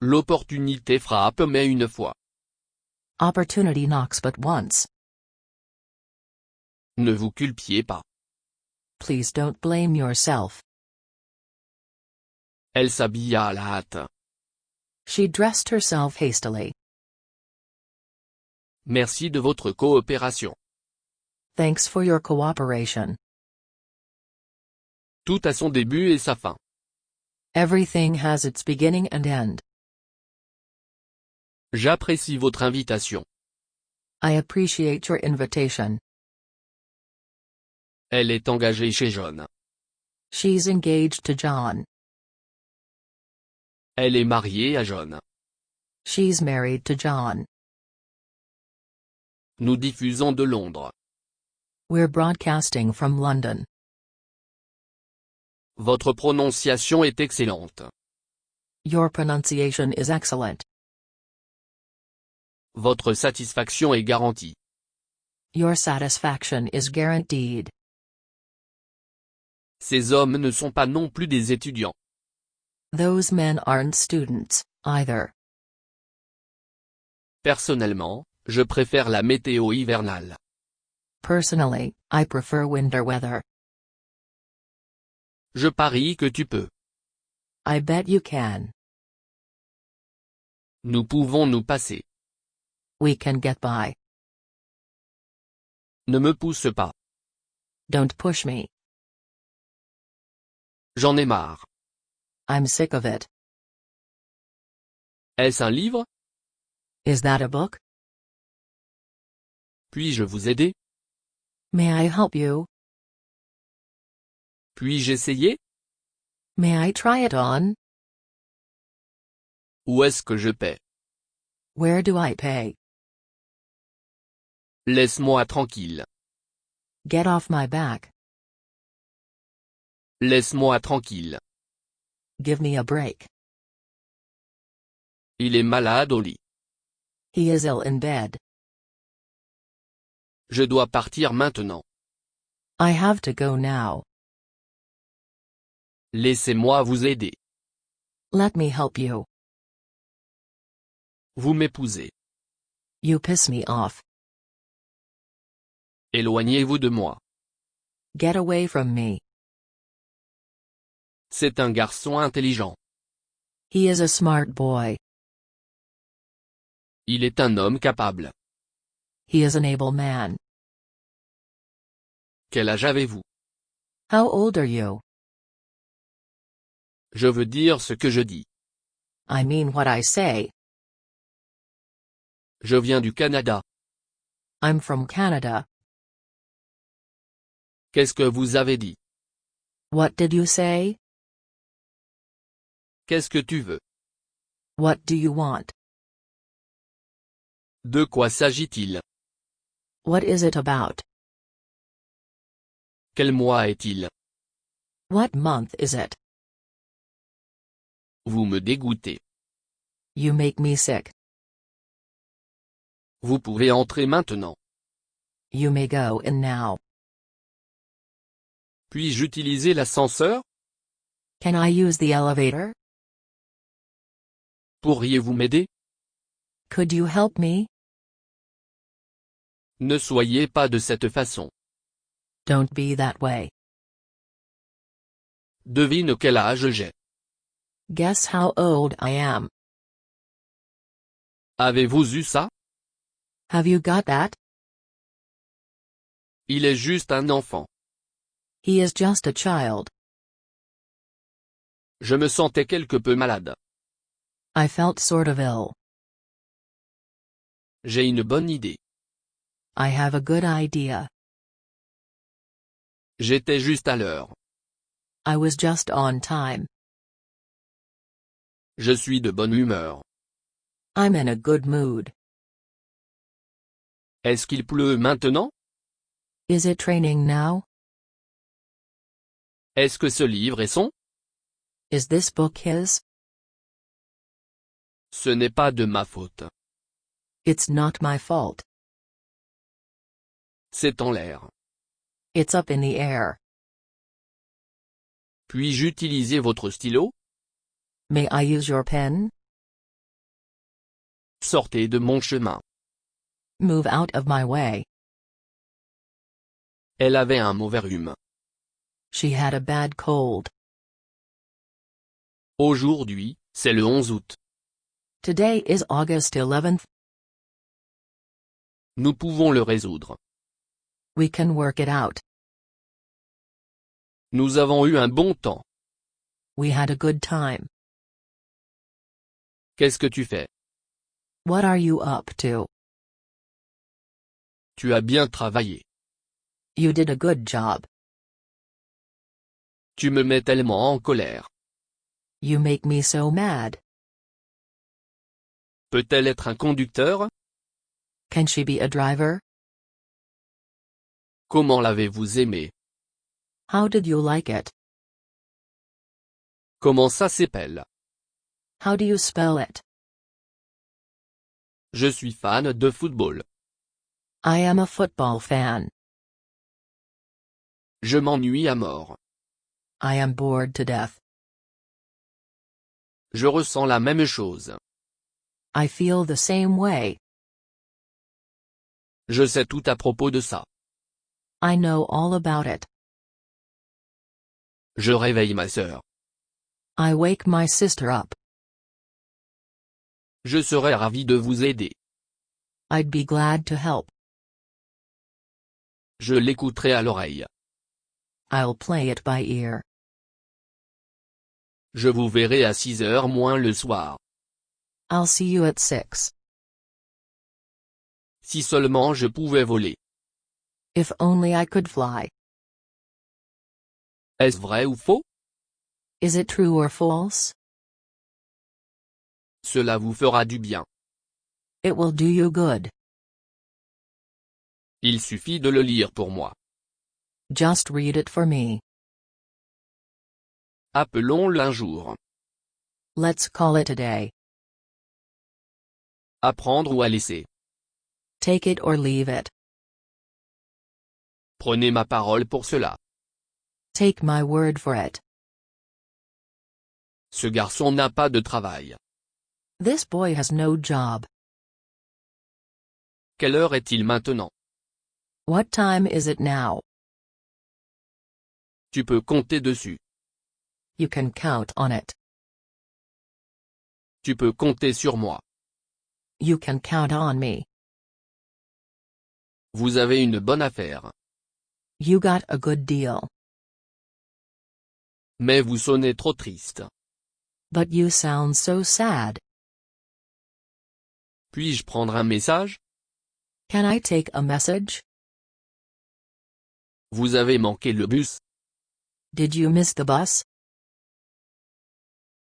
[SPEAKER 2] L'opportunité frappe mais une fois.
[SPEAKER 1] Opportunity knocks but once.
[SPEAKER 2] Ne vous culpiez pas.
[SPEAKER 1] Please don't blame yourself.
[SPEAKER 2] Elle s'habilla à la hâte.
[SPEAKER 1] She dressed herself hastily.
[SPEAKER 2] Merci de votre coopération.
[SPEAKER 1] Thanks for your cooperation.
[SPEAKER 2] Tout a son début et sa fin.
[SPEAKER 1] Everything has its beginning and end.
[SPEAKER 2] J'apprécie votre invitation.
[SPEAKER 1] I appreciate your invitation.
[SPEAKER 2] Elle est engagée chez John.
[SPEAKER 1] She's engaged to John.
[SPEAKER 2] Elle est mariée à John.
[SPEAKER 1] She's married to John.
[SPEAKER 2] Nous diffusons de Londres.
[SPEAKER 1] We're broadcasting from London.
[SPEAKER 2] Votre prononciation est excellente.
[SPEAKER 1] Your pronunciation is excellent.
[SPEAKER 2] Votre satisfaction est garantie.
[SPEAKER 1] Your satisfaction is guaranteed.
[SPEAKER 2] Ces hommes ne sont pas non plus des étudiants.
[SPEAKER 1] Those men aren't students, either.
[SPEAKER 2] Personnellement, je préfère la météo hivernale.
[SPEAKER 1] Personally, I prefer winter weather.
[SPEAKER 2] Je parie que tu peux.
[SPEAKER 1] I bet you can.
[SPEAKER 2] Nous pouvons nous passer.
[SPEAKER 1] We can get by.
[SPEAKER 2] Ne me pousse pas.
[SPEAKER 1] Don't push me.
[SPEAKER 2] J'en ai marre.
[SPEAKER 1] I'm sick of it.
[SPEAKER 2] Est-ce un livre?
[SPEAKER 1] Is that a book?
[SPEAKER 2] Puis-je vous aider?
[SPEAKER 1] May I help you?
[SPEAKER 2] Puis-je essayer?
[SPEAKER 1] May I try it on?
[SPEAKER 2] Où est-ce que je paie?
[SPEAKER 1] Where do I pay?
[SPEAKER 2] Laisse-moi tranquille.
[SPEAKER 1] Get off my back.
[SPEAKER 2] Laisse-moi tranquille.
[SPEAKER 1] Give me a break.
[SPEAKER 2] Il est malade au lit.
[SPEAKER 1] He is ill in bed.
[SPEAKER 2] Je dois partir maintenant.
[SPEAKER 1] I have to go now.
[SPEAKER 2] Laissez-moi vous aider.
[SPEAKER 1] Let me help you.
[SPEAKER 2] Vous m'épousez.
[SPEAKER 1] You piss me off.
[SPEAKER 2] Éloignez-vous de moi.
[SPEAKER 1] Get away from me.
[SPEAKER 2] C'est un garçon intelligent.
[SPEAKER 1] He is a smart boy.
[SPEAKER 2] Il est un homme capable.
[SPEAKER 1] He is an able man.
[SPEAKER 2] Quel âge avez-vous?
[SPEAKER 1] How old are you?
[SPEAKER 2] Je veux dire ce que je dis.
[SPEAKER 1] I mean what I say.
[SPEAKER 2] Je viens du Canada.
[SPEAKER 1] I'm from Canada.
[SPEAKER 2] Qu'est-ce que vous avez dit?
[SPEAKER 1] What did you say?
[SPEAKER 2] Qu'est-ce que tu veux?
[SPEAKER 1] What do you want?
[SPEAKER 2] De quoi s'agit-il?
[SPEAKER 1] What is it about?
[SPEAKER 2] Quel mois est-il?
[SPEAKER 1] What month is it?
[SPEAKER 2] Vous me dégoûtez.
[SPEAKER 1] You make me sick.
[SPEAKER 2] Vous pouvez entrer maintenant.
[SPEAKER 1] You may go in now.
[SPEAKER 2] Puis-je utiliser l'ascenseur?
[SPEAKER 1] Can I use the elevator?
[SPEAKER 2] Pourriez-vous m'aider?
[SPEAKER 1] Could you help me?
[SPEAKER 2] Ne soyez pas de cette façon.
[SPEAKER 1] Don't be that way.
[SPEAKER 2] Devine quel âge j'ai.
[SPEAKER 1] Guess how old I am.
[SPEAKER 2] Avez-vous eu ça?
[SPEAKER 1] Have you got that?
[SPEAKER 2] Il est juste un enfant.
[SPEAKER 1] He is just a child.
[SPEAKER 2] Je me sentais quelque peu malade.
[SPEAKER 1] I felt sort of ill.
[SPEAKER 2] J'ai une bonne idée.
[SPEAKER 1] I have a good idea.
[SPEAKER 2] J'étais juste à l'heure.
[SPEAKER 1] I was just on time.
[SPEAKER 2] Je suis de bonne humeur.
[SPEAKER 1] I'm in a good mood.
[SPEAKER 2] Est-ce qu'il pleut maintenant?
[SPEAKER 1] Is it raining now?
[SPEAKER 2] Est-ce que ce livre est son?
[SPEAKER 1] Is this book his?
[SPEAKER 2] Ce n'est pas de ma faute.
[SPEAKER 1] It's not my fault.
[SPEAKER 2] C'est en l'air.
[SPEAKER 1] It's up in the air.
[SPEAKER 2] Puis-je utiliser votre stylo?
[SPEAKER 1] May I use your pen?
[SPEAKER 2] Sortez de mon chemin.
[SPEAKER 1] Move out of my way.
[SPEAKER 2] Elle avait un mauvais rhume.
[SPEAKER 1] She had a bad cold.
[SPEAKER 2] Aujourd'hui, c'est le 11 août.
[SPEAKER 1] Today is August 11th.
[SPEAKER 2] Nous pouvons le résoudre.
[SPEAKER 1] We can work it out.
[SPEAKER 2] Nous avons eu un bon temps.
[SPEAKER 1] We had a good time.
[SPEAKER 2] Qu'est-ce que tu fais?
[SPEAKER 1] What are you up to?
[SPEAKER 2] Tu as bien travaillé.
[SPEAKER 1] You did a good job.
[SPEAKER 2] Tu me mets tellement en colère.
[SPEAKER 1] You make me so mad.
[SPEAKER 2] Peut-elle être un conducteur?
[SPEAKER 1] Can she be a driver?
[SPEAKER 2] Comment l'avez-vous aimé?
[SPEAKER 1] How did you like it?
[SPEAKER 2] Comment ça s'appelle?
[SPEAKER 1] How do you spell it?
[SPEAKER 2] Je suis fan de football.
[SPEAKER 1] I am a football fan.
[SPEAKER 2] Je m'ennuie à mort.
[SPEAKER 1] I am bored to death.
[SPEAKER 2] Je ressens la même chose.
[SPEAKER 1] I feel the same way.
[SPEAKER 2] Je sais tout à propos de ça.
[SPEAKER 1] I know all about it.
[SPEAKER 2] Je réveille ma sœur.
[SPEAKER 1] I wake my sister up.
[SPEAKER 2] Je serais ravi de vous aider.
[SPEAKER 1] I'd be glad to help.
[SPEAKER 2] Je l'écouterai à l'oreille.
[SPEAKER 1] I'll play it by ear.
[SPEAKER 2] Je vous verrai à 6 heures moins le soir.
[SPEAKER 1] I'll see you at 6.
[SPEAKER 2] Si seulement je pouvais voler.
[SPEAKER 1] If only I could fly.
[SPEAKER 2] Est-ce vrai ou faux?
[SPEAKER 1] Is it true or false?
[SPEAKER 2] Cela vous fera du bien.
[SPEAKER 1] It will do you good.
[SPEAKER 2] Il suffit de le lire pour moi.
[SPEAKER 1] Just read it for me.
[SPEAKER 2] Appelons-le un jour.
[SPEAKER 1] Let's call it a day.
[SPEAKER 2] Apprendre ou à laisser.
[SPEAKER 1] Take it or leave it.
[SPEAKER 2] Prenez ma parole pour cela.
[SPEAKER 1] Take my word for it.
[SPEAKER 2] Ce garçon n'a pas de travail.
[SPEAKER 1] This boy has no job.
[SPEAKER 2] Quelle heure est-il maintenant?
[SPEAKER 1] What time is it now?
[SPEAKER 2] Tu peux compter dessus.
[SPEAKER 1] You can count on it.
[SPEAKER 2] Tu peux compter sur moi.
[SPEAKER 1] You can count on me.
[SPEAKER 2] Vous avez une bonne affaire.
[SPEAKER 1] You got a good deal.
[SPEAKER 2] Mais vous sonnez trop triste.
[SPEAKER 1] But you sound so sad.
[SPEAKER 2] Puis-je prendre un message?
[SPEAKER 1] Can I take a message?
[SPEAKER 2] Vous avez manqué le bus.
[SPEAKER 1] Did you miss the bus?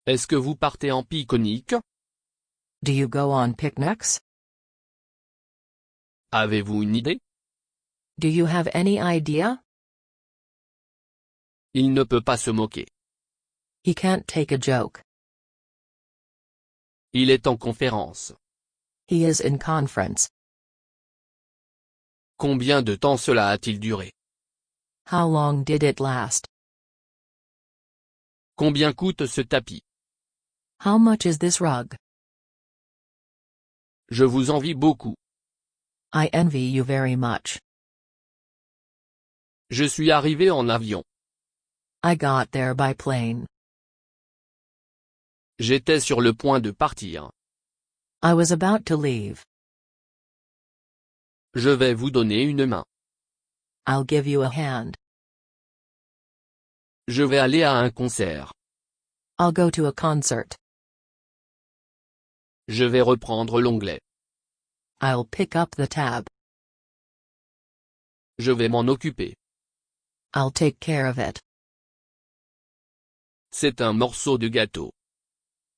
[SPEAKER 2] Est-ce que vous partez en pique-nique?
[SPEAKER 1] Do you go on picnics?
[SPEAKER 2] Avez-vous une idée?
[SPEAKER 1] Do you have any idea?
[SPEAKER 2] Il ne peut pas se moquer.
[SPEAKER 1] He can't take a joke.
[SPEAKER 2] Il est en conférence.
[SPEAKER 1] He is in conference.
[SPEAKER 2] Combien de temps cela a-t-il duré?
[SPEAKER 1] How long did it last?
[SPEAKER 2] Combien coûte ce tapis?
[SPEAKER 1] How much is this rug?
[SPEAKER 2] Je vous envie beaucoup.
[SPEAKER 1] I envy you very much.
[SPEAKER 2] Je suis arrivé en avion.
[SPEAKER 1] I got there by plane.
[SPEAKER 2] J'étais sur le point de partir.
[SPEAKER 1] I was about to leave.
[SPEAKER 2] Je vais vous donner une main.
[SPEAKER 1] I'll give you a hand.
[SPEAKER 2] Je vais aller à un concert.
[SPEAKER 1] I'll go to a concert.
[SPEAKER 2] Je vais reprendre l'onglet.
[SPEAKER 1] I'll pick up the tab.
[SPEAKER 2] Je vais m'en occuper.
[SPEAKER 1] I'll take care of it.
[SPEAKER 2] C'est un morceau de gâteau.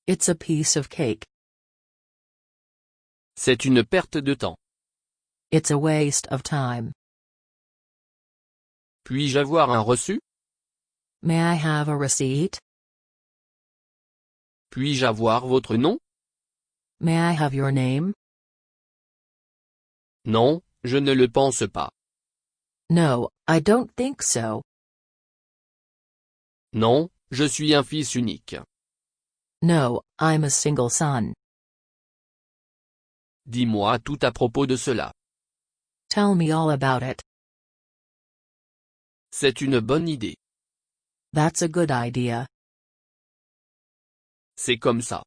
[SPEAKER 1] It's a piece of cake.
[SPEAKER 2] C'est une perte de temps.
[SPEAKER 1] It's a waste of time.
[SPEAKER 2] Puis-je avoir un reçu?
[SPEAKER 1] May I have a receipt?
[SPEAKER 2] Puis-je avoir votre nom?
[SPEAKER 1] May I have your name?
[SPEAKER 2] Non, je ne le pense pas.
[SPEAKER 1] No, I don't think so.
[SPEAKER 2] Non, je suis un fils unique.
[SPEAKER 1] No, I'm a single son.
[SPEAKER 2] Dis-moi tout à propos de cela.
[SPEAKER 1] Tell me all about it.
[SPEAKER 2] C'est une bonne idée.
[SPEAKER 1] That's a good idea.
[SPEAKER 2] C'est comme ça.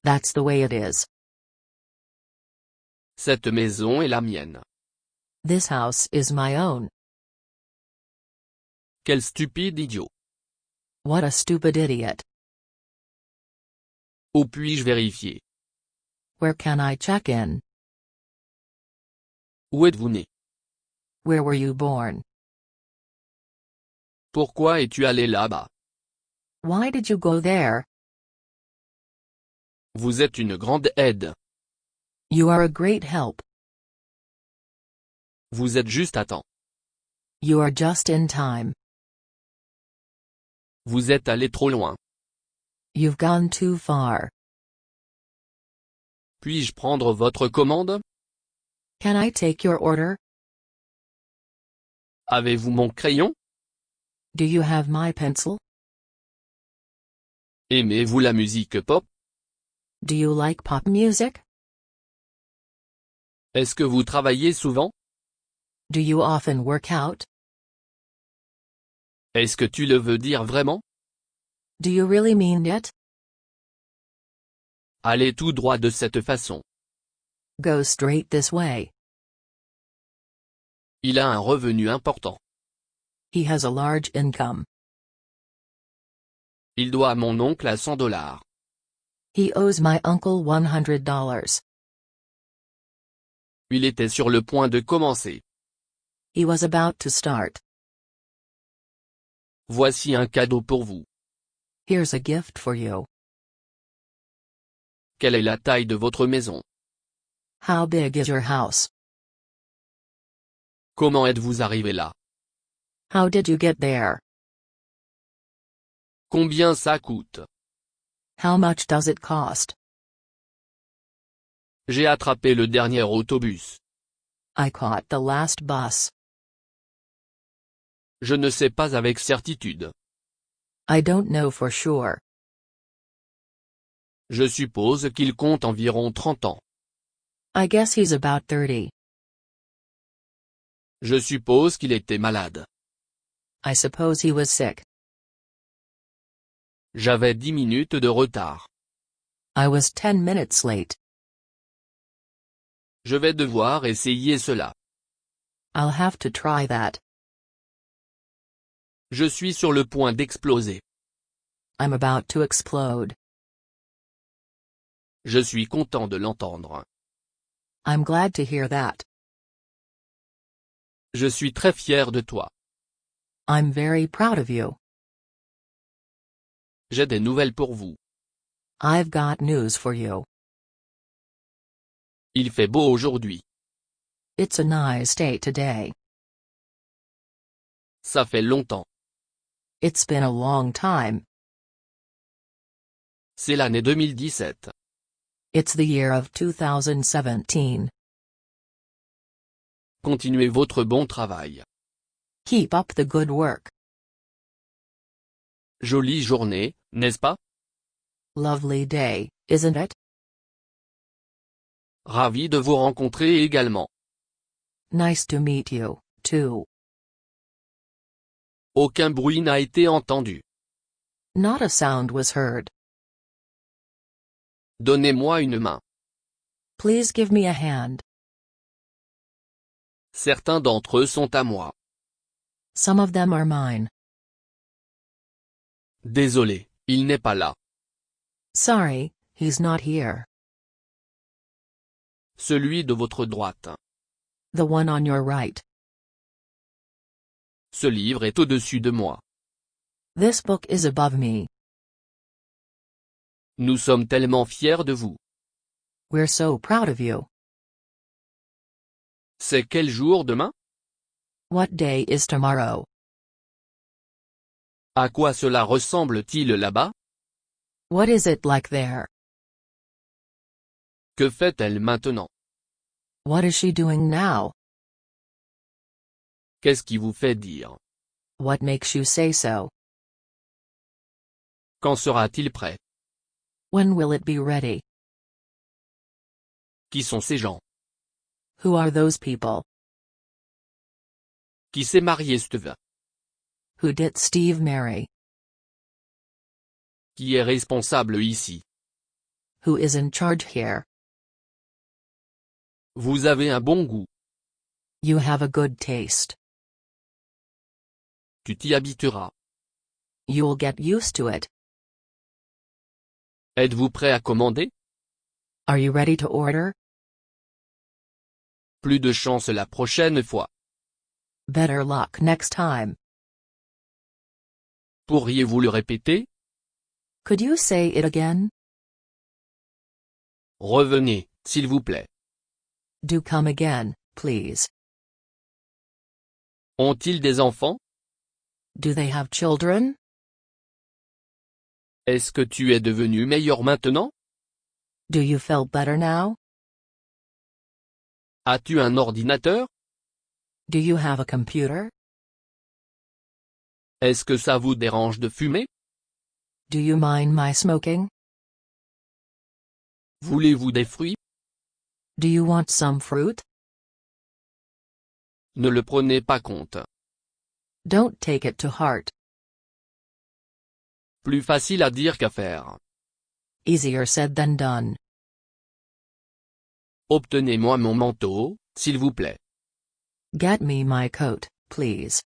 [SPEAKER 1] That's the way it is.
[SPEAKER 2] Cette maison est la mienne.
[SPEAKER 1] This house is my own.
[SPEAKER 2] Quel stupide idiot.
[SPEAKER 1] What a stupid idiot.
[SPEAKER 2] Où puis-je vérifier?
[SPEAKER 1] Where can I check in?
[SPEAKER 2] Où êtes-vous né?
[SPEAKER 1] Where were you born?
[SPEAKER 2] Pourquoi es-tu allé là-bas?
[SPEAKER 1] Why did you go there?
[SPEAKER 2] Vous êtes une grande aide.
[SPEAKER 1] You are a great help.
[SPEAKER 2] Vous êtes juste à temps.
[SPEAKER 1] You are just in time.
[SPEAKER 2] Vous êtes allé trop loin.
[SPEAKER 1] You've gone too far.
[SPEAKER 2] Puis-je prendre votre commande?
[SPEAKER 1] Can I take your order?
[SPEAKER 2] Avez-vous mon crayon?
[SPEAKER 1] Do you have my pencil?
[SPEAKER 2] Aimez-vous la musique pop?
[SPEAKER 1] Do you like pop music?
[SPEAKER 2] Est-ce que vous travaillez souvent?
[SPEAKER 1] Do you often work out?
[SPEAKER 2] Est-ce que tu le veux dire vraiment?
[SPEAKER 1] Do you really mean it?
[SPEAKER 2] Allez tout droit de cette façon.
[SPEAKER 1] Go straight this way.
[SPEAKER 2] Il a un revenu important.
[SPEAKER 1] He has a large income.
[SPEAKER 2] Il doit à mon oncle à $100.
[SPEAKER 1] He owes my uncle $100.
[SPEAKER 2] Il était sur le point de commencer.
[SPEAKER 1] He was about to start.
[SPEAKER 2] Voici un cadeau pour vous.
[SPEAKER 1] Here's a gift for you.
[SPEAKER 2] Quelle est la taille de votre maison?
[SPEAKER 1] How big is your house?
[SPEAKER 2] Comment êtes-vous arrivé là?
[SPEAKER 1] How did you get there?
[SPEAKER 2] Combien ça coûte?
[SPEAKER 1] How much does it cost?
[SPEAKER 2] J'ai attrapé le dernier autobus.
[SPEAKER 1] I caught the last bus.
[SPEAKER 2] Je ne sais pas avec certitude.
[SPEAKER 1] I don't know for sure.
[SPEAKER 2] Je suppose qu'il compte environ 30 ans.
[SPEAKER 1] I guess he's about 30.
[SPEAKER 2] Je suppose qu'il était malade.
[SPEAKER 1] I suppose he was sick.
[SPEAKER 2] J'avais 10 minutes de retard.
[SPEAKER 1] I was 10 minutes late.
[SPEAKER 2] Je vais devoir essayer cela.
[SPEAKER 1] I'll have to try that.
[SPEAKER 2] Je suis sur le point d'exploser.
[SPEAKER 1] I'm about to explode.
[SPEAKER 2] Je suis content de l'entendre.
[SPEAKER 1] I'm glad to hear that.
[SPEAKER 2] Je suis très fier de toi.
[SPEAKER 1] I'm very proud of you.
[SPEAKER 2] J'ai des nouvelles pour vous.
[SPEAKER 1] I've got news for you.
[SPEAKER 2] Il fait beau aujourd'hui.
[SPEAKER 1] It's a nice day today.
[SPEAKER 2] Ça fait longtemps.
[SPEAKER 1] It's been a long time.
[SPEAKER 2] C'est l'année 2017.
[SPEAKER 1] It's the year of 2017.
[SPEAKER 2] Continuez votre bon travail.
[SPEAKER 1] Keep up the good work.
[SPEAKER 2] Jolie journée, n'est-ce pas?
[SPEAKER 1] Lovely day, isn't it?
[SPEAKER 2] Ravi de vous rencontrer également.
[SPEAKER 1] Nice to meet you, too.
[SPEAKER 2] Aucun bruit n'a été entendu.
[SPEAKER 1] Not a sound was heard.
[SPEAKER 2] Donnez-moi une main.
[SPEAKER 1] Please give me a hand.
[SPEAKER 2] Certains d'entre eux sont à moi.
[SPEAKER 1] Some of them are mine.
[SPEAKER 2] Désolé, il n'est pas là.
[SPEAKER 1] Sorry, he's not here.
[SPEAKER 2] Celui de votre droite.
[SPEAKER 1] The one on your right.
[SPEAKER 2] Ce livre est au-dessus de moi.
[SPEAKER 1] This book is above me.
[SPEAKER 2] Nous sommes tellement fiers de vous.
[SPEAKER 1] We're so proud of you.
[SPEAKER 2] C'est quel jour demain?
[SPEAKER 1] What day is tomorrow?
[SPEAKER 2] À quoi cela ressemble-t-il là-bas?
[SPEAKER 1] What is it like there?
[SPEAKER 2] Que fait-elle maintenant?
[SPEAKER 1] What is she doing now?
[SPEAKER 2] Qu'est-ce qui vous fait dire?
[SPEAKER 1] What makes you say so?
[SPEAKER 2] Quand sera-t-il prêt?
[SPEAKER 1] When will it be ready?
[SPEAKER 2] Qui sont ces gens?
[SPEAKER 1] Who are those people?
[SPEAKER 2] Qui s'est marié Steve?
[SPEAKER 1] Who did Steve marry?
[SPEAKER 2] Qui est responsable ici?
[SPEAKER 1] Who is in charge here?
[SPEAKER 2] Vous avez un bon goût.
[SPEAKER 1] You have a good taste.
[SPEAKER 2] Tu t'y habitueras.
[SPEAKER 1] You'll get used to it.
[SPEAKER 2] Êtes-vous prêt à commander?
[SPEAKER 1] Are you ready to order?
[SPEAKER 2] Plus de chance la prochaine fois.
[SPEAKER 1] Better luck next time.
[SPEAKER 2] Pourriez-vous le répéter?
[SPEAKER 1] Could you say it again?
[SPEAKER 2] Revenez, s'il vous plaît.
[SPEAKER 1] Do come again, please.
[SPEAKER 2] Ont-ils des enfants?
[SPEAKER 1] Do they have children?
[SPEAKER 2] Est-ce que tu es devenu meilleur maintenant?
[SPEAKER 1] Do you feel better now?
[SPEAKER 2] As-tu un ordinateur?
[SPEAKER 1] Do you have a computer?
[SPEAKER 2] Est-ce que ça vous dérange de fumer?
[SPEAKER 1] Do you mind my smoking?
[SPEAKER 2] Voulez-vous des fruits?
[SPEAKER 1] Do you want some fruit?
[SPEAKER 2] Ne le prenez pas compte.
[SPEAKER 1] Don't take it to heart.
[SPEAKER 2] Plus facile à dire qu'à faire.
[SPEAKER 1] Easier said than done.
[SPEAKER 2] Obtenez-moi mon manteau, s'il vous plaît.
[SPEAKER 1] Get me my coat, please.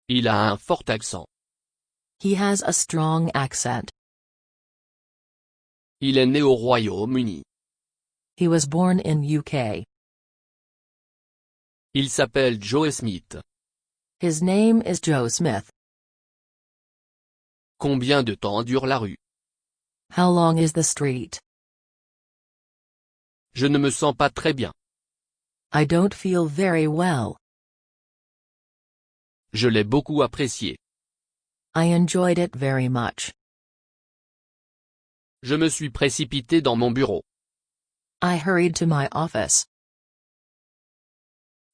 [SPEAKER 2] Il a un fort accent.
[SPEAKER 1] He has a strong accent.
[SPEAKER 2] Il est né au Royaume-Uni.
[SPEAKER 1] He was born in UK.
[SPEAKER 2] Il s'appelle Joe Smith.
[SPEAKER 1] His name is Joe Smith.
[SPEAKER 2] Combien de temps dure la rue?
[SPEAKER 1] How long is the street?
[SPEAKER 2] Je ne me sens pas très bien.
[SPEAKER 1] I don't feel very well.
[SPEAKER 2] Je l'ai beaucoup apprécié.
[SPEAKER 1] I enjoyed it very much.
[SPEAKER 2] Je me suis précipité dans mon bureau.
[SPEAKER 1] I hurried to my office.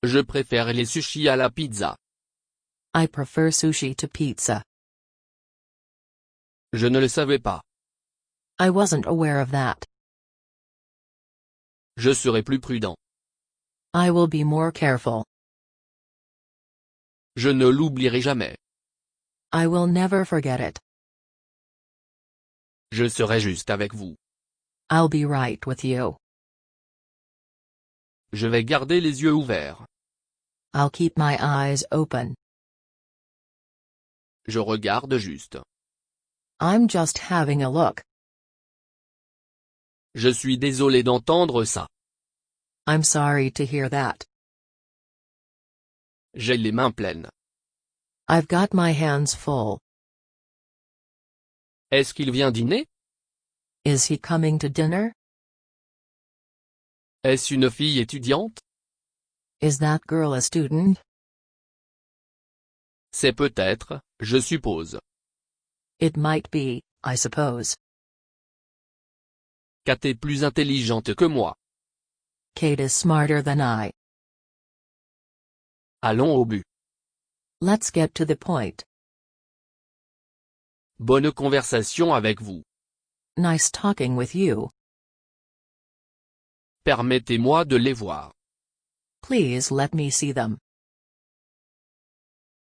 [SPEAKER 2] Je préfère les sushis à la pizza.
[SPEAKER 1] I prefer sushi to pizza.
[SPEAKER 2] Je ne le savais pas.
[SPEAKER 1] I wasn't aware of that.
[SPEAKER 2] Je serai plus prudent.
[SPEAKER 1] I will be more careful.
[SPEAKER 2] Je ne l'oublierai jamais.
[SPEAKER 1] I will never forget it.
[SPEAKER 2] Je serai juste avec vous.
[SPEAKER 1] I'll be right with you.
[SPEAKER 2] Je vais garder les yeux ouverts.
[SPEAKER 1] I'll keep my eyes open.
[SPEAKER 2] Je regarde juste.
[SPEAKER 1] I'm just having a look.
[SPEAKER 2] Je suis désolé d'entendre ça.
[SPEAKER 1] I'm sorry to hear that.
[SPEAKER 2] J'ai les mains pleines.
[SPEAKER 1] I've got my hands full.
[SPEAKER 2] Est-ce qu'il vient dîner?
[SPEAKER 1] Is he coming to dinner?
[SPEAKER 2] Est-ce une fille étudiante?
[SPEAKER 1] Is that girl a student?
[SPEAKER 2] C'est peut-être, je suppose.
[SPEAKER 1] It might be, I suppose.
[SPEAKER 2] Kate est plus intelligente que moi.
[SPEAKER 1] Kate is smarter than I.
[SPEAKER 2] Allons au but.
[SPEAKER 1] Let's get to the point.
[SPEAKER 2] Bonne conversation avec vous.
[SPEAKER 1] Nice talking with you.
[SPEAKER 2] Permettez-moi de les voir.
[SPEAKER 1] Please let me see them.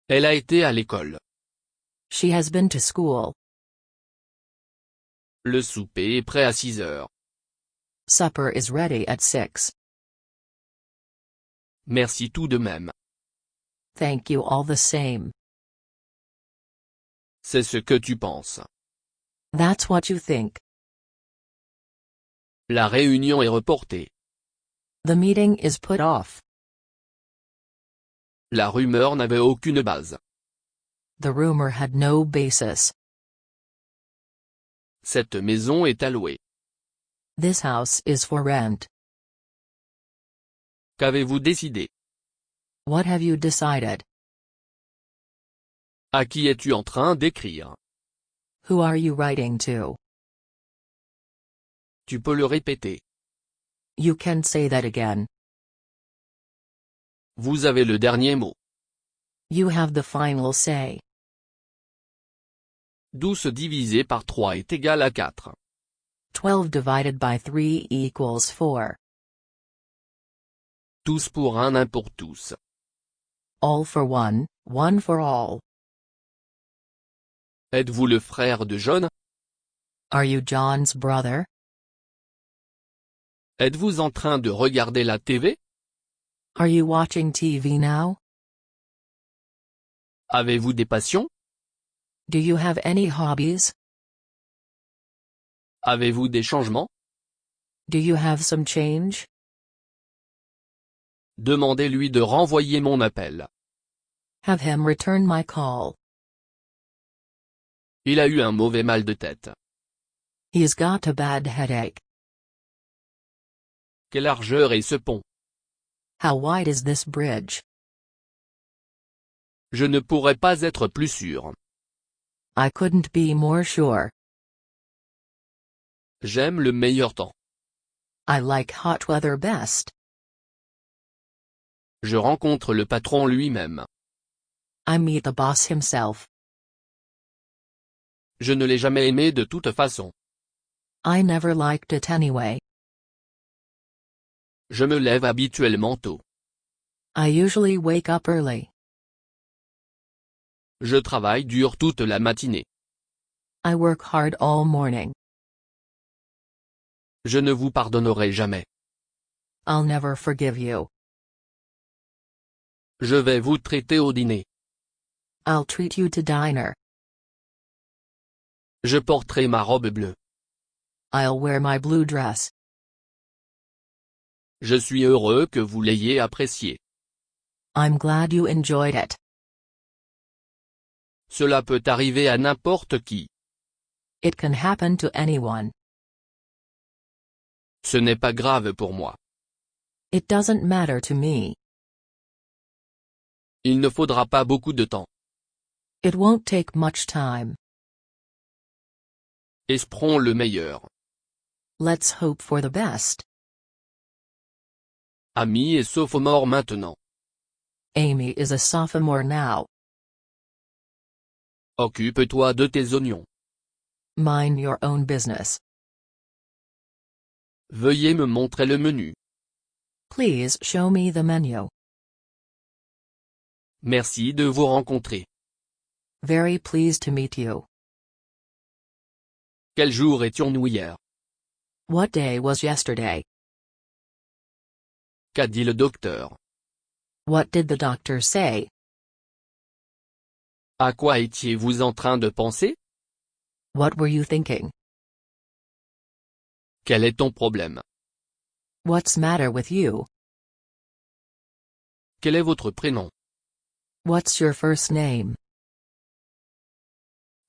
[SPEAKER 2] Elle a été à l'école.
[SPEAKER 1] She has been to school.
[SPEAKER 2] Le souper est prêt à 6 heures.
[SPEAKER 1] Supper is ready at 6.
[SPEAKER 2] Merci tout de même.
[SPEAKER 1] Thank you all the same.
[SPEAKER 2] C'est ce que tu penses.
[SPEAKER 1] That's what you think.
[SPEAKER 2] La réunion est reportée.
[SPEAKER 1] The meeting is put off.
[SPEAKER 2] La rumeur n'avait aucune base.
[SPEAKER 1] The rumor had no basis.
[SPEAKER 2] Cette maison est à louer.
[SPEAKER 1] This house is for rent.
[SPEAKER 2] Qu'avez-vous décidé?
[SPEAKER 1] What have you decided?
[SPEAKER 2] À qui es-tu en train d'écrire?
[SPEAKER 1] Who are you writing to?
[SPEAKER 2] Tu peux le répéter.
[SPEAKER 1] You can say that again.
[SPEAKER 2] Vous avez le dernier mot.
[SPEAKER 1] You have the final say.
[SPEAKER 2] 12 divisé par 3 est égal à 4.
[SPEAKER 1] 12 divided by 3 equals 4.
[SPEAKER 2] Tous pour un pour tous.
[SPEAKER 1] All for one, one for all.
[SPEAKER 2] Êtes-vous le frère de John?
[SPEAKER 1] Are you John's brother?
[SPEAKER 2] Êtes-vous en train de regarder la TV?
[SPEAKER 1] Are you watching TV now?
[SPEAKER 2] Avez-vous des passions?
[SPEAKER 1] Do you have any hobbies?
[SPEAKER 2] Avez-vous des changements?
[SPEAKER 1] Do you have some change?
[SPEAKER 2] Demandez-lui de renvoyer mon appel.
[SPEAKER 1] Have him return my call.
[SPEAKER 2] Il a eu un mauvais mal de tête.
[SPEAKER 1] He's got a bad headache.
[SPEAKER 2] Quelle largeur est ce pont?
[SPEAKER 1] How wide is this bridge?
[SPEAKER 2] Je ne pourrais pas être plus sûr.
[SPEAKER 1] I couldn't be more sure.
[SPEAKER 2] J'aime le meilleur temps.
[SPEAKER 1] I like hot weather best.
[SPEAKER 2] Je rencontre le patron lui-même.
[SPEAKER 1] I meet the boss himself.
[SPEAKER 2] Je ne l'ai jamais aimé de toute façon.
[SPEAKER 1] I never liked it anyway.
[SPEAKER 2] Je me lève habituellement tôt.
[SPEAKER 1] I usually wake up early.
[SPEAKER 2] Je travaille dur toute la matinée.
[SPEAKER 1] I work hard all morning.
[SPEAKER 2] Je ne vous pardonnerai jamais.
[SPEAKER 1] I'll never forgive you.
[SPEAKER 2] Je vais vous traiter au dîner.
[SPEAKER 1] I'll treat you to dinner.
[SPEAKER 2] Je porterai ma robe bleue.
[SPEAKER 1] I'll wear my blue dress.
[SPEAKER 2] Je suis heureux que vous l'ayez apprécié.
[SPEAKER 1] I'm glad you enjoyed it.
[SPEAKER 2] Cela peut arriver à n'importe qui.
[SPEAKER 1] It can happen to anyone.
[SPEAKER 2] Ce n'est pas grave pour moi.
[SPEAKER 1] It doesn't matter to me.
[SPEAKER 2] Il ne faudra pas beaucoup de temps.
[SPEAKER 1] It won't take much time.
[SPEAKER 2] Espérons le meilleur.
[SPEAKER 1] Let's hope for the best.
[SPEAKER 2] Amy est sophomore maintenant.
[SPEAKER 1] Amy is a sophomore now.
[SPEAKER 2] Occupe-toi de tes oignons.
[SPEAKER 1] Mind your own business.
[SPEAKER 2] Veuillez me montrer le menu.
[SPEAKER 1] Please show me the menu.
[SPEAKER 2] Merci de vous rencontrer.
[SPEAKER 1] Very pleased to meet you.
[SPEAKER 2] Quel jour étions-nous hier?
[SPEAKER 1] What day was yesterday?
[SPEAKER 2] Qu'a dit le docteur?
[SPEAKER 1] What did the doctor say?
[SPEAKER 2] À quoi étiez-vous en train de penser?
[SPEAKER 1] What were you thinking?
[SPEAKER 2] Quel est ton problème?
[SPEAKER 1] What's matter with you?
[SPEAKER 2] Quel est votre prénom?
[SPEAKER 1] What's your first name?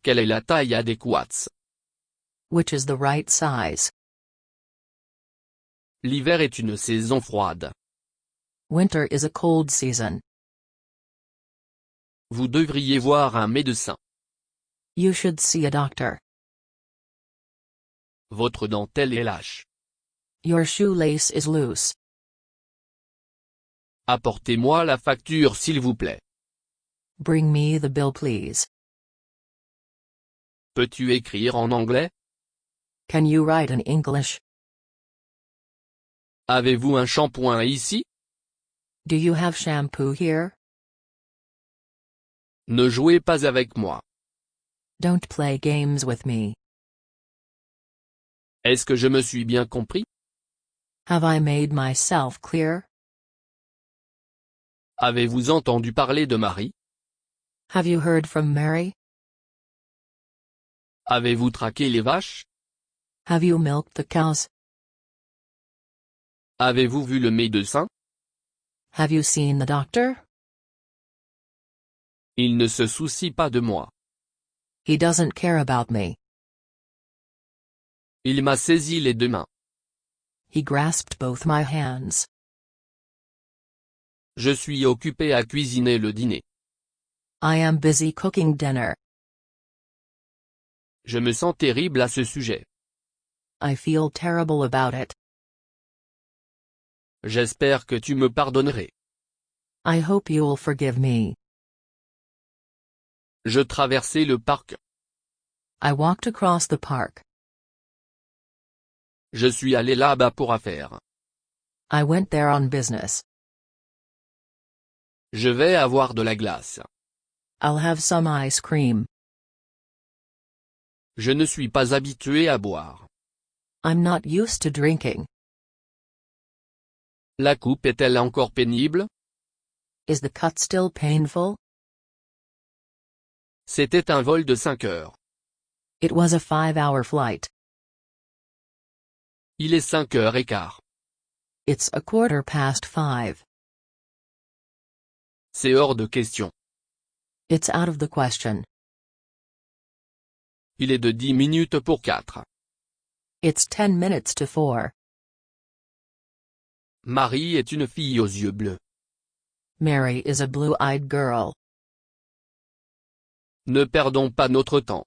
[SPEAKER 2] Quelle est la taille adéquate?
[SPEAKER 1] Which is the right size?
[SPEAKER 2] L'hiver est une saison froide.
[SPEAKER 1] Winter is a cold season.
[SPEAKER 2] Vous devriez voir un médecin.
[SPEAKER 1] You should see a doctor.
[SPEAKER 2] Votre dentelle est lâche.
[SPEAKER 1] Your shoelace is loose.
[SPEAKER 2] Apportez-moi la facture s'il vous plaît.
[SPEAKER 1] Bring me the bill please.
[SPEAKER 2] Peux-tu écrire en anglais?
[SPEAKER 1] Can you write in English?
[SPEAKER 2] Avez-vous un shampoing ici?
[SPEAKER 1] Do you have shampoo here?
[SPEAKER 2] Ne jouez pas avec moi.
[SPEAKER 1] Don't play games with me.
[SPEAKER 2] Est-ce que je me suis bien compris?
[SPEAKER 1] Have I made myself clear?
[SPEAKER 2] Avez-vous entendu parler de Marie?
[SPEAKER 1] Have you heard from Mary?
[SPEAKER 2] Avez-vous traqué les vaches?
[SPEAKER 1] Have you milked the cows?
[SPEAKER 2] Avez-vous vu le médecin?
[SPEAKER 1] Have you seen the doctor?
[SPEAKER 2] Il ne se soucie pas de moi.
[SPEAKER 1] He doesn't care about me.
[SPEAKER 2] Il m'a saisi les deux mains.
[SPEAKER 1] He grasped both my hands.
[SPEAKER 2] Je suis occupé à cuisiner le dîner.
[SPEAKER 1] I am busy cooking dinner.
[SPEAKER 2] Je me sens terrible à ce sujet.
[SPEAKER 1] I feel terrible about it.
[SPEAKER 2] J'espère que tu me pardonnerais.
[SPEAKER 1] I hope you'll forgive me.
[SPEAKER 2] Je traversai le parc.
[SPEAKER 1] I walked across the park.
[SPEAKER 2] Je suis allé là-bas pour affaires.
[SPEAKER 1] I went there on business.
[SPEAKER 2] Je vais avoir de la glace.
[SPEAKER 1] I'll have some ice cream.
[SPEAKER 2] Je ne suis pas habitué à boire.
[SPEAKER 1] I'm not used to drinking.
[SPEAKER 2] La coupe est-elle encore pénible?
[SPEAKER 1] Is the cut still painful?
[SPEAKER 2] C'était un vol de 5 heures.
[SPEAKER 1] It was a 5-hour flight.
[SPEAKER 2] Il est 5h15.
[SPEAKER 1] It's 5:15.
[SPEAKER 2] C'est hors de question.
[SPEAKER 1] It's out of the question.
[SPEAKER 2] Il est de 10 minutes pour 4.
[SPEAKER 1] It's 10 minutes to 4.
[SPEAKER 2] Marie est une fille aux yeux bleus.
[SPEAKER 1] Mary is a blue-eyed girl.
[SPEAKER 2] Ne perdons pas notre temps.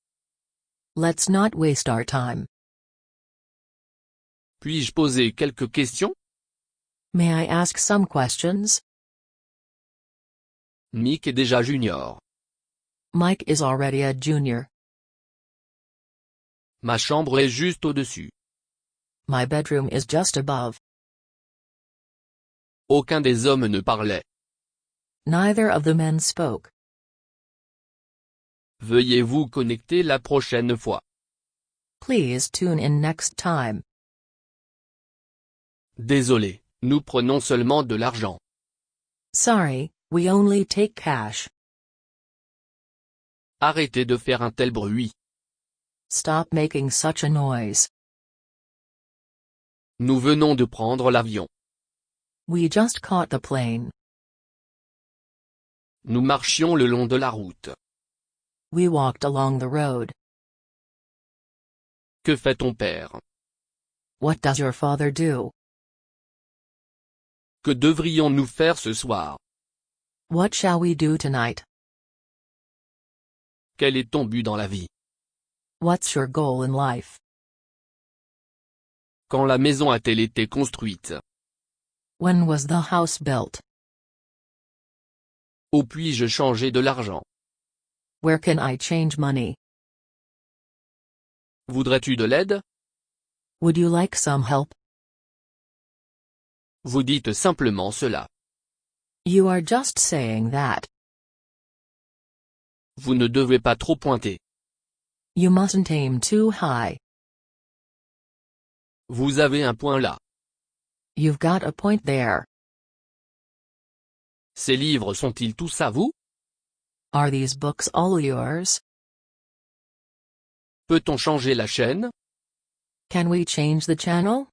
[SPEAKER 1] Let's not waste our time.
[SPEAKER 2] Puis-je poser quelques questions?
[SPEAKER 1] May I ask some questions?
[SPEAKER 2] Mick est déjà junior.
[SPEAKER 1] Mike is already a junior.
[SPEAKER 2] Ma chambre est juste au-dessus.
[SPEAKER 1] My bedroom is just above.
[SPEAKER 2] Aucun des hommes ne parlait.
[SPEAKER 1] Neither of the men spoke.
[SPEAKER 2] Veuillez vous connecter la prochaine fois.
[SPEAKER 1] Please tune in next time.
[SPEAKER 2] Désolé, nous prenons seulement de l'argent.
[SPEAKER 1] Sorry, we only take cash.
[SPEAKER 2] Arrêtez de faire un tel bruit.
[SPEAKER 1] Stop making such a noise.
[SPEAKER 2] Nous venons de prendre l'avion.
[SPEAKER 1] We just caught the plane.
[SPEAKER 2] Nous marchions le long de la route.
[SPEAKER 1] We walked along the road.
[SPEAKER 2] Que fait ton père?
[SPEAKER 1] What does your father do?
[SPEAKER 2] Que devrions-nous faire ce soir?
[SPEAKER 1] What shall we do tonight?
[SPEAKER 2] Quel est ton but dans la vie?
[SPEAKER 1] What's your goal in life?
[SPEAKER 2] Quand la maison a-t-elle été construite?
[SPEAKER 1] When was the house built?
[SPEAKER 2] Où puis-je changer de l'argent?
[SPEAKER 1] Where can I change money?
[SPEAKER 2] Voudrais-tu de l'aide?
[SPEAKER 1] Would you like some help?
[SPEAKER 2] Vous dites simplement cela.
[SPEAKER 1] You are just saying that.
[SPEAKER 2] Vous ne devez pas trop pointer.
[SPEAKER 1] You mustn't aim too high.
[SPEAKER 2] Vous avez un point là.
[SPEAKER 1] You've got a point there.
[SPEAKER 2] Ces livres sont-ils tous à vous?
[SPEAKER 1] Are these books all yours?
[SPEAKER 2] Peut-on changer la chaîne?
[SPEAKER 1] Can we change the channel?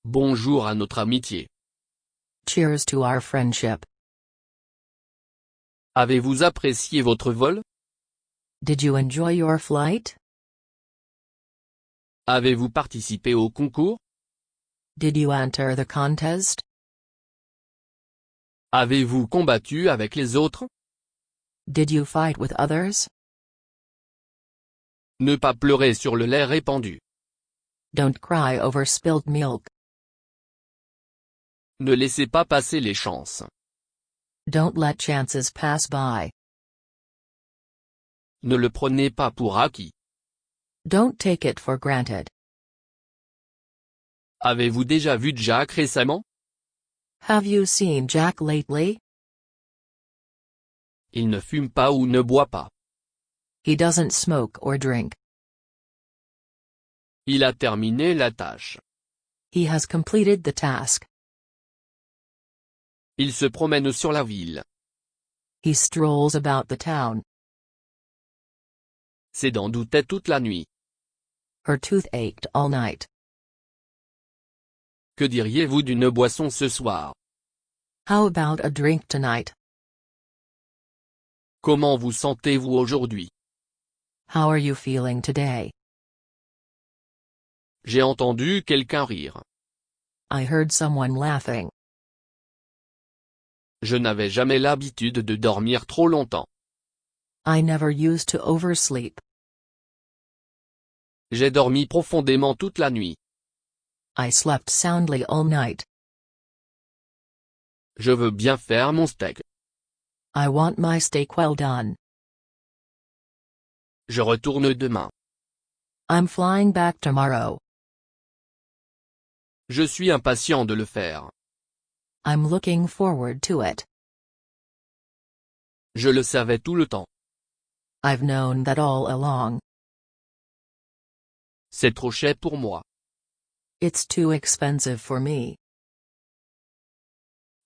[SPEAKER 2] Bonjour à notre amitié.
[SPEAKER 1] Cheers to our friendship.
[SPEAKER 2] Avez-vous apprécié votre vol?
[SPEAKER 1] Did you enjoy your flight?
[SPEAKER 2] Avez-vous participé au concours?
[SPEAKER 1] Did you enter the contest?
[SPEAKER 2] Avez-vous combattu avec les autres?
[SPEAKER 1] Did you fight with others?
[SPEAKER 2] Ne pas pleurer sur le lait répandu.
[SPEAKER 1] Don't cry over spilled milk.
[SPEAKER 2] Ne laissez pas passer les chances.
[SPEAKER 1] Don't let chances pass by.
[SPEAKER 2] Ne le prenez pas pour acquis.
[SPEAKER 1] Don't take it for granted.
[SPEAKER 2] Avez-vous déjà vu Jack récemment?
[SPEAKER 1] Have you seen Jack lately?
[SPEAKER 2] Il ne fume pas ou ne boit pas.
[SPEAKER 1] He doesn't smoke or drink.
[SPEAKER 2] Il a terminé la tâche.
[SPEAKER 1] He has completed the task.
[SPEAKER 2] Il se promène sur la ville.
[SPEAKER 1] He strolls about the town.
[SPEAKER 2] Ses dents doutaient toute la nuit.
[SPEAKER 1] Her tooth ached all night.
[SPEAKER 2] Que diriez-vous d'une boisson ce soir?
[SPEAKER 1] How about a drink tonight?
[SPEAKER 2] Comment vous sentez-vous aujourd'hui?
[SPEAKER 1] How are you feeling today?
[SPEAKER 2] J'ai entendu quelqu'un rire.
[SPEAKER 1] I heard someone laughing.
[SPEAKER 2] Je n'avais jamais l'habitude de dormir trop longtemps.
[SPEAKER 1] I never used to oversleep.
[SPEAKER 2] J'ai dormi profondément toute la nuit.
[SPEAKER 1] I slept soundly all night.
[SPEAKER 2] Je veux bien faire mon steak.
[SPEAKER 1] I want my steak well done.
[SPEAKER 2] Je retourne demain.
[SPEAKER 1] I'm flying back tomorrow.
[SPEAKER 2] Je suis impatient de le faire.
[SPEAKER 1] I'm looking forward to it.
[SPEAKER 2] Je le savais tout le temps.
[SPEAKER 1] I've known that all along.
[SPEAKER 2] C'est trop cher pour moi.
[SPEAKER 1] It's too expensive for me.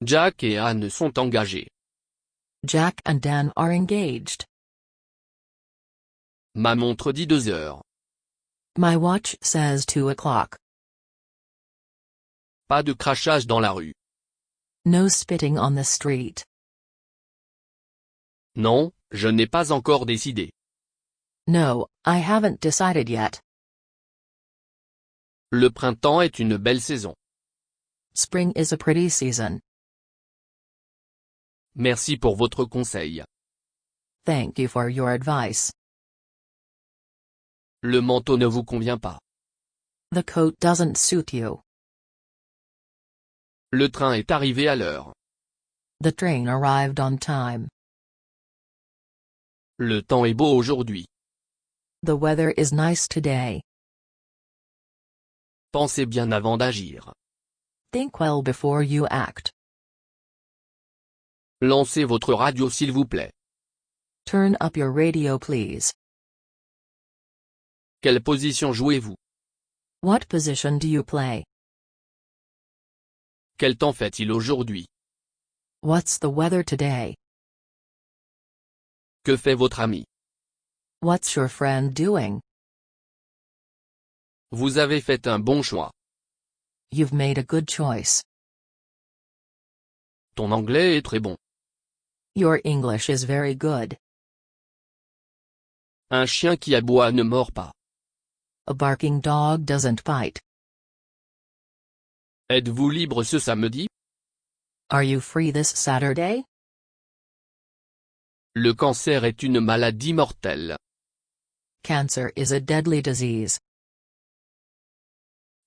[SPEAKER 2] Jack et Anne sont engagés.
[SPEAKER 1] Jack and Dan are engaged.
[SPEAKER 2] Ma montre dit 2 heures.
[SPEAKER 1] My watch says 2 o'clock.
[SPEAKER 2] Pas de crachage dans la rue.
[SPEAKER 1] No spitting on the street.
[SPEAKER 2] Non, je n'ai pas encore décidé.
[SPEAKER 1] No, I haven't decided yet.
[SPEAKER 2] Le printemps est une belle saison.
[SPEAKER 1] Spring is a pretty season.
[SPEAKER 2] Merci pour votre conseil.
[SPEAKER 1] Thank you for your advice.
[SPEAKER 2] Le manteau ne vous convient pas.
[SPEAKER 1] The coat doesn't suit you.
[SPEAKER 2] Le train est arrivé à l'heure.
[SPEAKER 1] The train arrived on time.
[SPEAKER 2] Le temps est beau aujourd'hui.
[SPEAKER 1] The weather is nice today.
[SPEAKER 2] Pensez bien avant d'agir.
[SPEAKER 1] Think well before you act.
[SPEAKER 2] Lancez votre radio s'il vous plaît.
[SPEAKER 1] Turn up your radio please.
[SPEAKER 2] Quelle position jouez-vous?
[SPEAKER 1] What position do you play?
[SPEAKER 2] Quel temps fait-il aujourd'hui?
[SPEAKER 1] What's the weather today?
[SPEAKER 2] Que fait votre ami?
[SPEAKER 1] What's your friend doing?
[SPEAKER 2] Vous avez fait un bon choix.
[SPEAKER 1] You've made a good choice.
[SPEAKER 2] Ton anglais est très bon.
[SPEAKER 1] Your English is very good.
[SPEAKER 2] Un chien qui aboie ne mord pas.
[SPEAKER 1] A barking dog doesn't bite.
[SPEAKER 2] Êtes-vous libre ce samedi?
[SPEAKER 1] Are you free this Saturday?
[SPEAKER 2] Le cancer est une maladie mortelle.
[SPEAKER 1] Cancer is a deadly disease.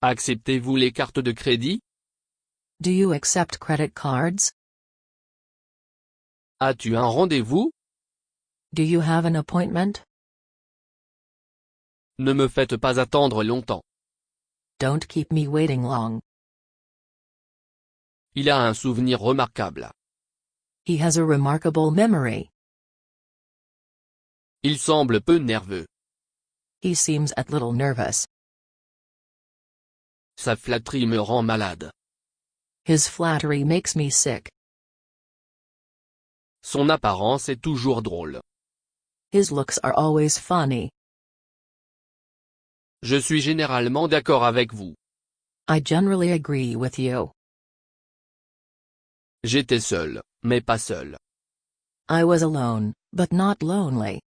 [SPEAKER 2] Acceptez-vous les cartes de crédit?
[SPEAKER 1] Do you accept credit cards?
[SPEAKER 2] As-tu un rendez-vous?
[SPEAKER 1] Do you have an appointment?
[SPEAKER 2] Ne me faites pas attendre longtemps.
[SPEAKER 1] Don't keep me waiting long.
[SPEAKER 2] Il a un souvenir remarquable.
[SPEAKER 1] He has a remarkable memory.
[SPEAKER 2] Il semble peu nerveux.
[SPEAKER 1] He seems a little nervous.
[SPEAKER 2] Sa flatterie me rend malade.
[SPEAKER 1] His flattery makes me sick.
[SPEAKER 2] Son apparence est toujours drôle.
[SPEAKER 1] His looks are always funny.
[SPEAKER 2] Je suis généralement d'accord avec vous.
[SPEAKER 1] I generally agree with you.
[SPEAKER 2] J'étais seul, mais pas seul.
[SPEAKER 1] I was alone, but not lonely.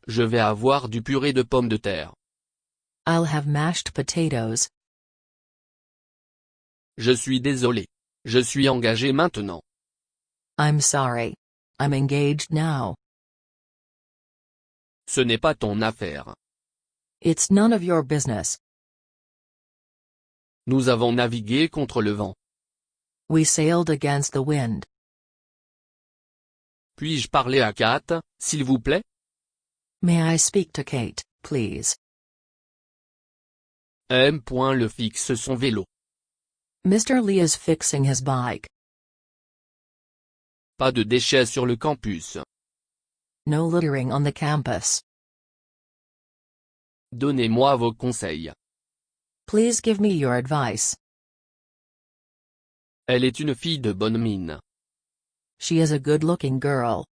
[SPEAKER 2] Je vais avoir du purée de pommes de terre.
[SPEAKER 1] I'll have mashed potatoes.
[SPEAKER 2] Je suis désolé. Je suis engagé maintenant.
[SPEAKER 1] I'm sorry. I'm engaged now.
[SPEAKER 2] Ce n'est pas ton affaire.
[SPEAKER 1] It's none of your business.
[SPEAKER 2] Nous avons navigué contre le vent.
[SPEAKER 1] We sailed against the wind.
[SPEAKER 2] Puis-je parler à Kate, s'il vous plaît?
[SPEAKER 1] May I speak to Kate, please?
[SPEAKER 2] M. Le fixe son vélo.
[SPEAKER 1] Mr. Lee is fixing his bike.
[SPEAKER 2] Pas de déchets sur le campus.
[SPEAKER 1] No littering on the campus.
[SPEAKER 2] Donnez-moi vos conseils.
[SPEAKER 1] Please give me your advice.
[SPEAKER 2] Elle est une fille de bonne mine.
[SPEAKER 1] She is a good-looking girl.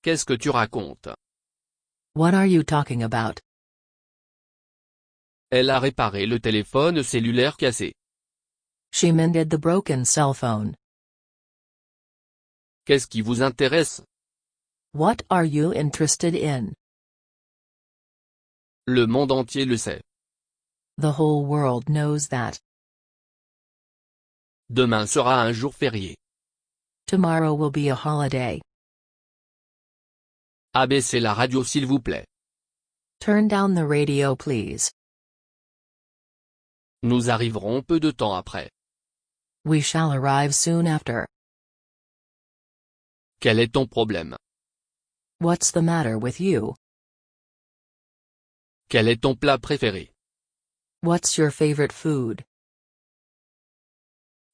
[SPEAKER 2] Qu'est-ce que tu racontes?
[SPEAKER 1] What are you talking about?
[SPEAKER 2] Elle a réparé le téléphone cellulaire cassé.
[SPEAKER 1] She mended the broken cell phone.
[SPEAKER 2] Qu'est-ce qui vous intéresse?
[SPEAKER 1] What are you interested in?
[SPEAKER 2] Le monde entier le sait.
[SPEAKER 1] The whole world knows that.
[SPEAKER 2] Demain sera un jour férié.
[SPEAKER 1] Tomorrow will be a holiday.
[SPEAKER 2] Abaissez la radio s'il vous plaît.
[SPEAKER 1] Turn down the radio please.
[SPEAKER 2] Nous arriverons peu de temps après.
[SPEAKER 1] We shall arrive soon after.
[SPEAKER 2] Quel est ton problème?
[SPEAKER 1] What's the matter with you?
[SPEAKER 2] Quel est ton plat préféré?
[SPEAKER 1] What's your favorite food?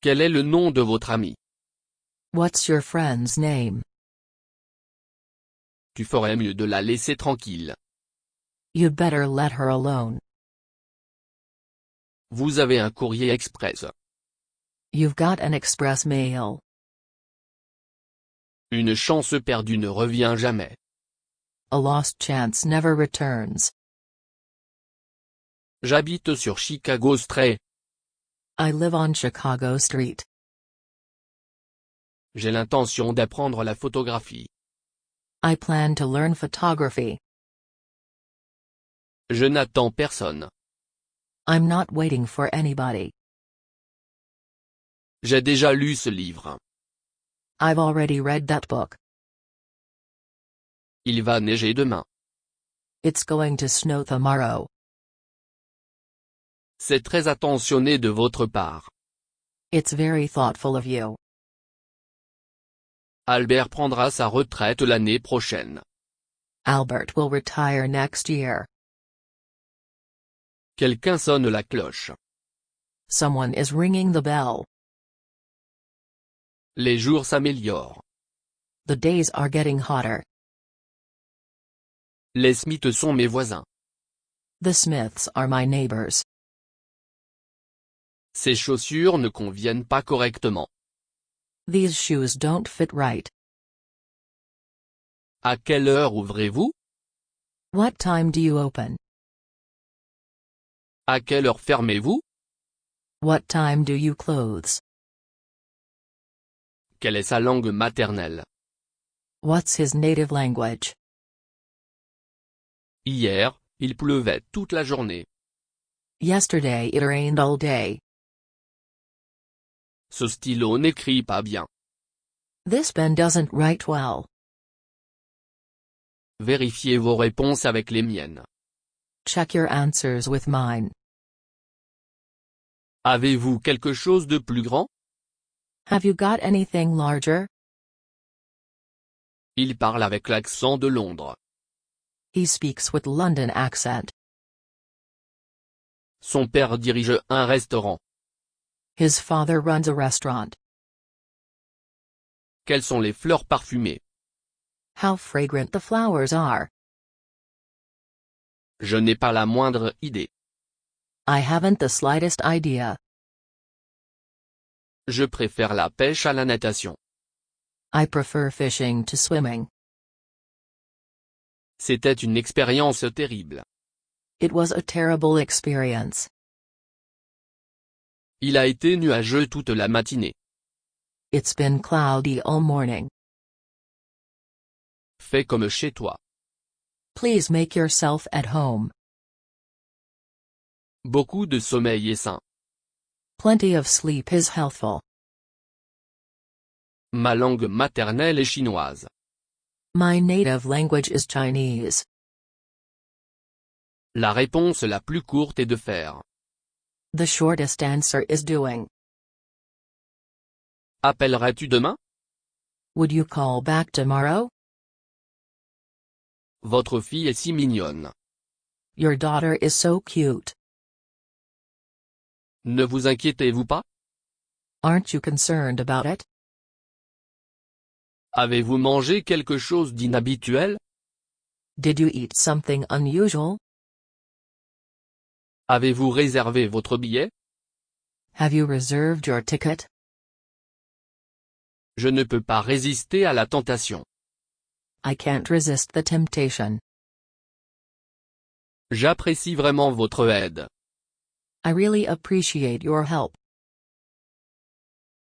[SPEAKER 2] Quel est le nom de votre ami?
[SPEAKER 1] What's your friend's name?
[SPEAKER 2] Tu ferais mieux de la laisser tranquille.
[SPEAKER 1] You'd better let her alone.
[SPEAKER 2] Vous avez un courrier express.
[SPEAKER 1] You've got an express mail.
[SPEAKER 2] Une chance perdue ne revient jamais.
[SPEAKER 1] A lost chance never returns.
[SPEAKER 2] J'habite sur Chicago Street.
[SPEAKER 1] I live on Chicago Street.
[SPEAKER 2] J'ai l'intention d'apprendre la photographie.
[SPEAKER 1] I plan to learn photography.
[SPEAKER 2] Je n'attends personne.
[SPEAKER 1] I'm not waiting for anybody.
[SPEAKER 2] J'ai déjà lu ce livre.
[SPEAKER 1] I've already read that book.
[SPEAKER 2] Il va neiger demain.
[SPEAKER 1] It's going to snow tomorrow.
[SPEAKER 2] C'est très attentionné de votre part.
[SPEAKER 1] It's very thoughtful of you.
[SPEAKER 2] Albert prendra sa retraite l'année prochaine.
[SPEAKER 1] Albert will retire next year.
[SPEAKER 2] Quelqu'un sonne la cloche.
[SPEAKER 1] Someone is ringing the bell.
[SPEAKER 2] Les jours s'améliorent.
[SPEAKER 1] The days are getting hotter.
[SPEAKER 2] Les Smiths sont mes voisins.
[SPEAKER 1] The Smiths are my neighbors.
[SPEAKER 2] Ces chaussures ne conviennent pas correctement.
[SPEAKER 1] These shoes don't fit right.
[SPEAKER 2] À quelle heure ouvrez-vous?
[SPEAKER 1] What time do you open?
[SPEAKER 2] À quelle heure fermez-vous?
[SPEAKER 1] What time do you close?
[SPEAKER 2] Quelle est sa langue maternelle?
[SPEAKER 1] What's his native language?
[SPEAKER 2] Hier, il pleuvait toute la journée.
[SPEAKER 1] Yesterday it rained all day.
[SPEAKER 2] Ce stylo n'écrit pas bien.
[SPEAKER 1] This pen doesn't write well.
[SPEAKER 2] Vérifiez vos réponses avec les miennes.
[SPEAKER 1] Check your answers with mine.
[SPEAKER 2] Avez-vous quelque chose de plus grand?
[SPEAKER 1] Have you got anything larger?
[SPEAKER 2] Il parle avec l'accent de Londres.
[SPEAKER 1] He speaks with London accent.
[SPEAKER 2] Son père dirige un restaurant.
[SPEAKER 1] His father runs a restaurant.
[SPEAKER 2] Quelles sont les fleurs parfumées?
[SPEAKER 1] How fragrant the flowers are.
[SPEAKER 2] Je n'ai pas la moindre idée.
[SPEAKER 1] I haven't the slightest idea.
[SPEAKER 2] Je préfère la pêche à la natation.
[SPEAKER 1] I prefer fishing to swimming.
[SPEAKER 2] C'était une expérience terrible.
[SPEAKER 1] It was a terrible experience.
[SPEAKER 2] Il a été nuageux toute la matinée.
[SPEAKER 1] It's been cloudy all morning.
[SPEAKER 2] Fais comme chez toi.
[SPEAKER 1] Please make yourself at home.
[SPEAKER 2] Beaucoup de sommeil est sain.
[SPEAKER 1] Plenty of sleep is healthful.
[SPEAKER 2] Ma langue maternelle est chinoise.
[SPEAKER 1] My native language is Chinese.
[SPEAKER 2] La réponse la plus courte est de faire.
[SPEAKER 1] The shortest answer is doing.
[SPEAKER 2] Appellerais-tu demain?
[SPEAKER 1] Would you call back tomorrow?
[SPEAKER 2] Votre fille est si mignonne.
[SPEAKER 1] Your daughter is so cute.
[SPEAKER 2] Ne vous inquiétez-vous pas?
[SPEAKER 1] Aren't you concerned about it?
[SPEAKER 2] Avez-vous mangé quelque chose d'inhabituel?
[SPEAKER 1] Did you eat something unusual?
[SPEAKER 2] Avez-vous réservé votre billet?
[SPEAKER 1] Have you reserved your ticket?
[SPEAKER 2] Je ne peux pas résister à la tentation.
[SPEAKER 1] I can't resist the temptation.
[SPEAKER 2] J'apprécie vraiment votre aide.
[SPEAKER 1] I really appreciate your help.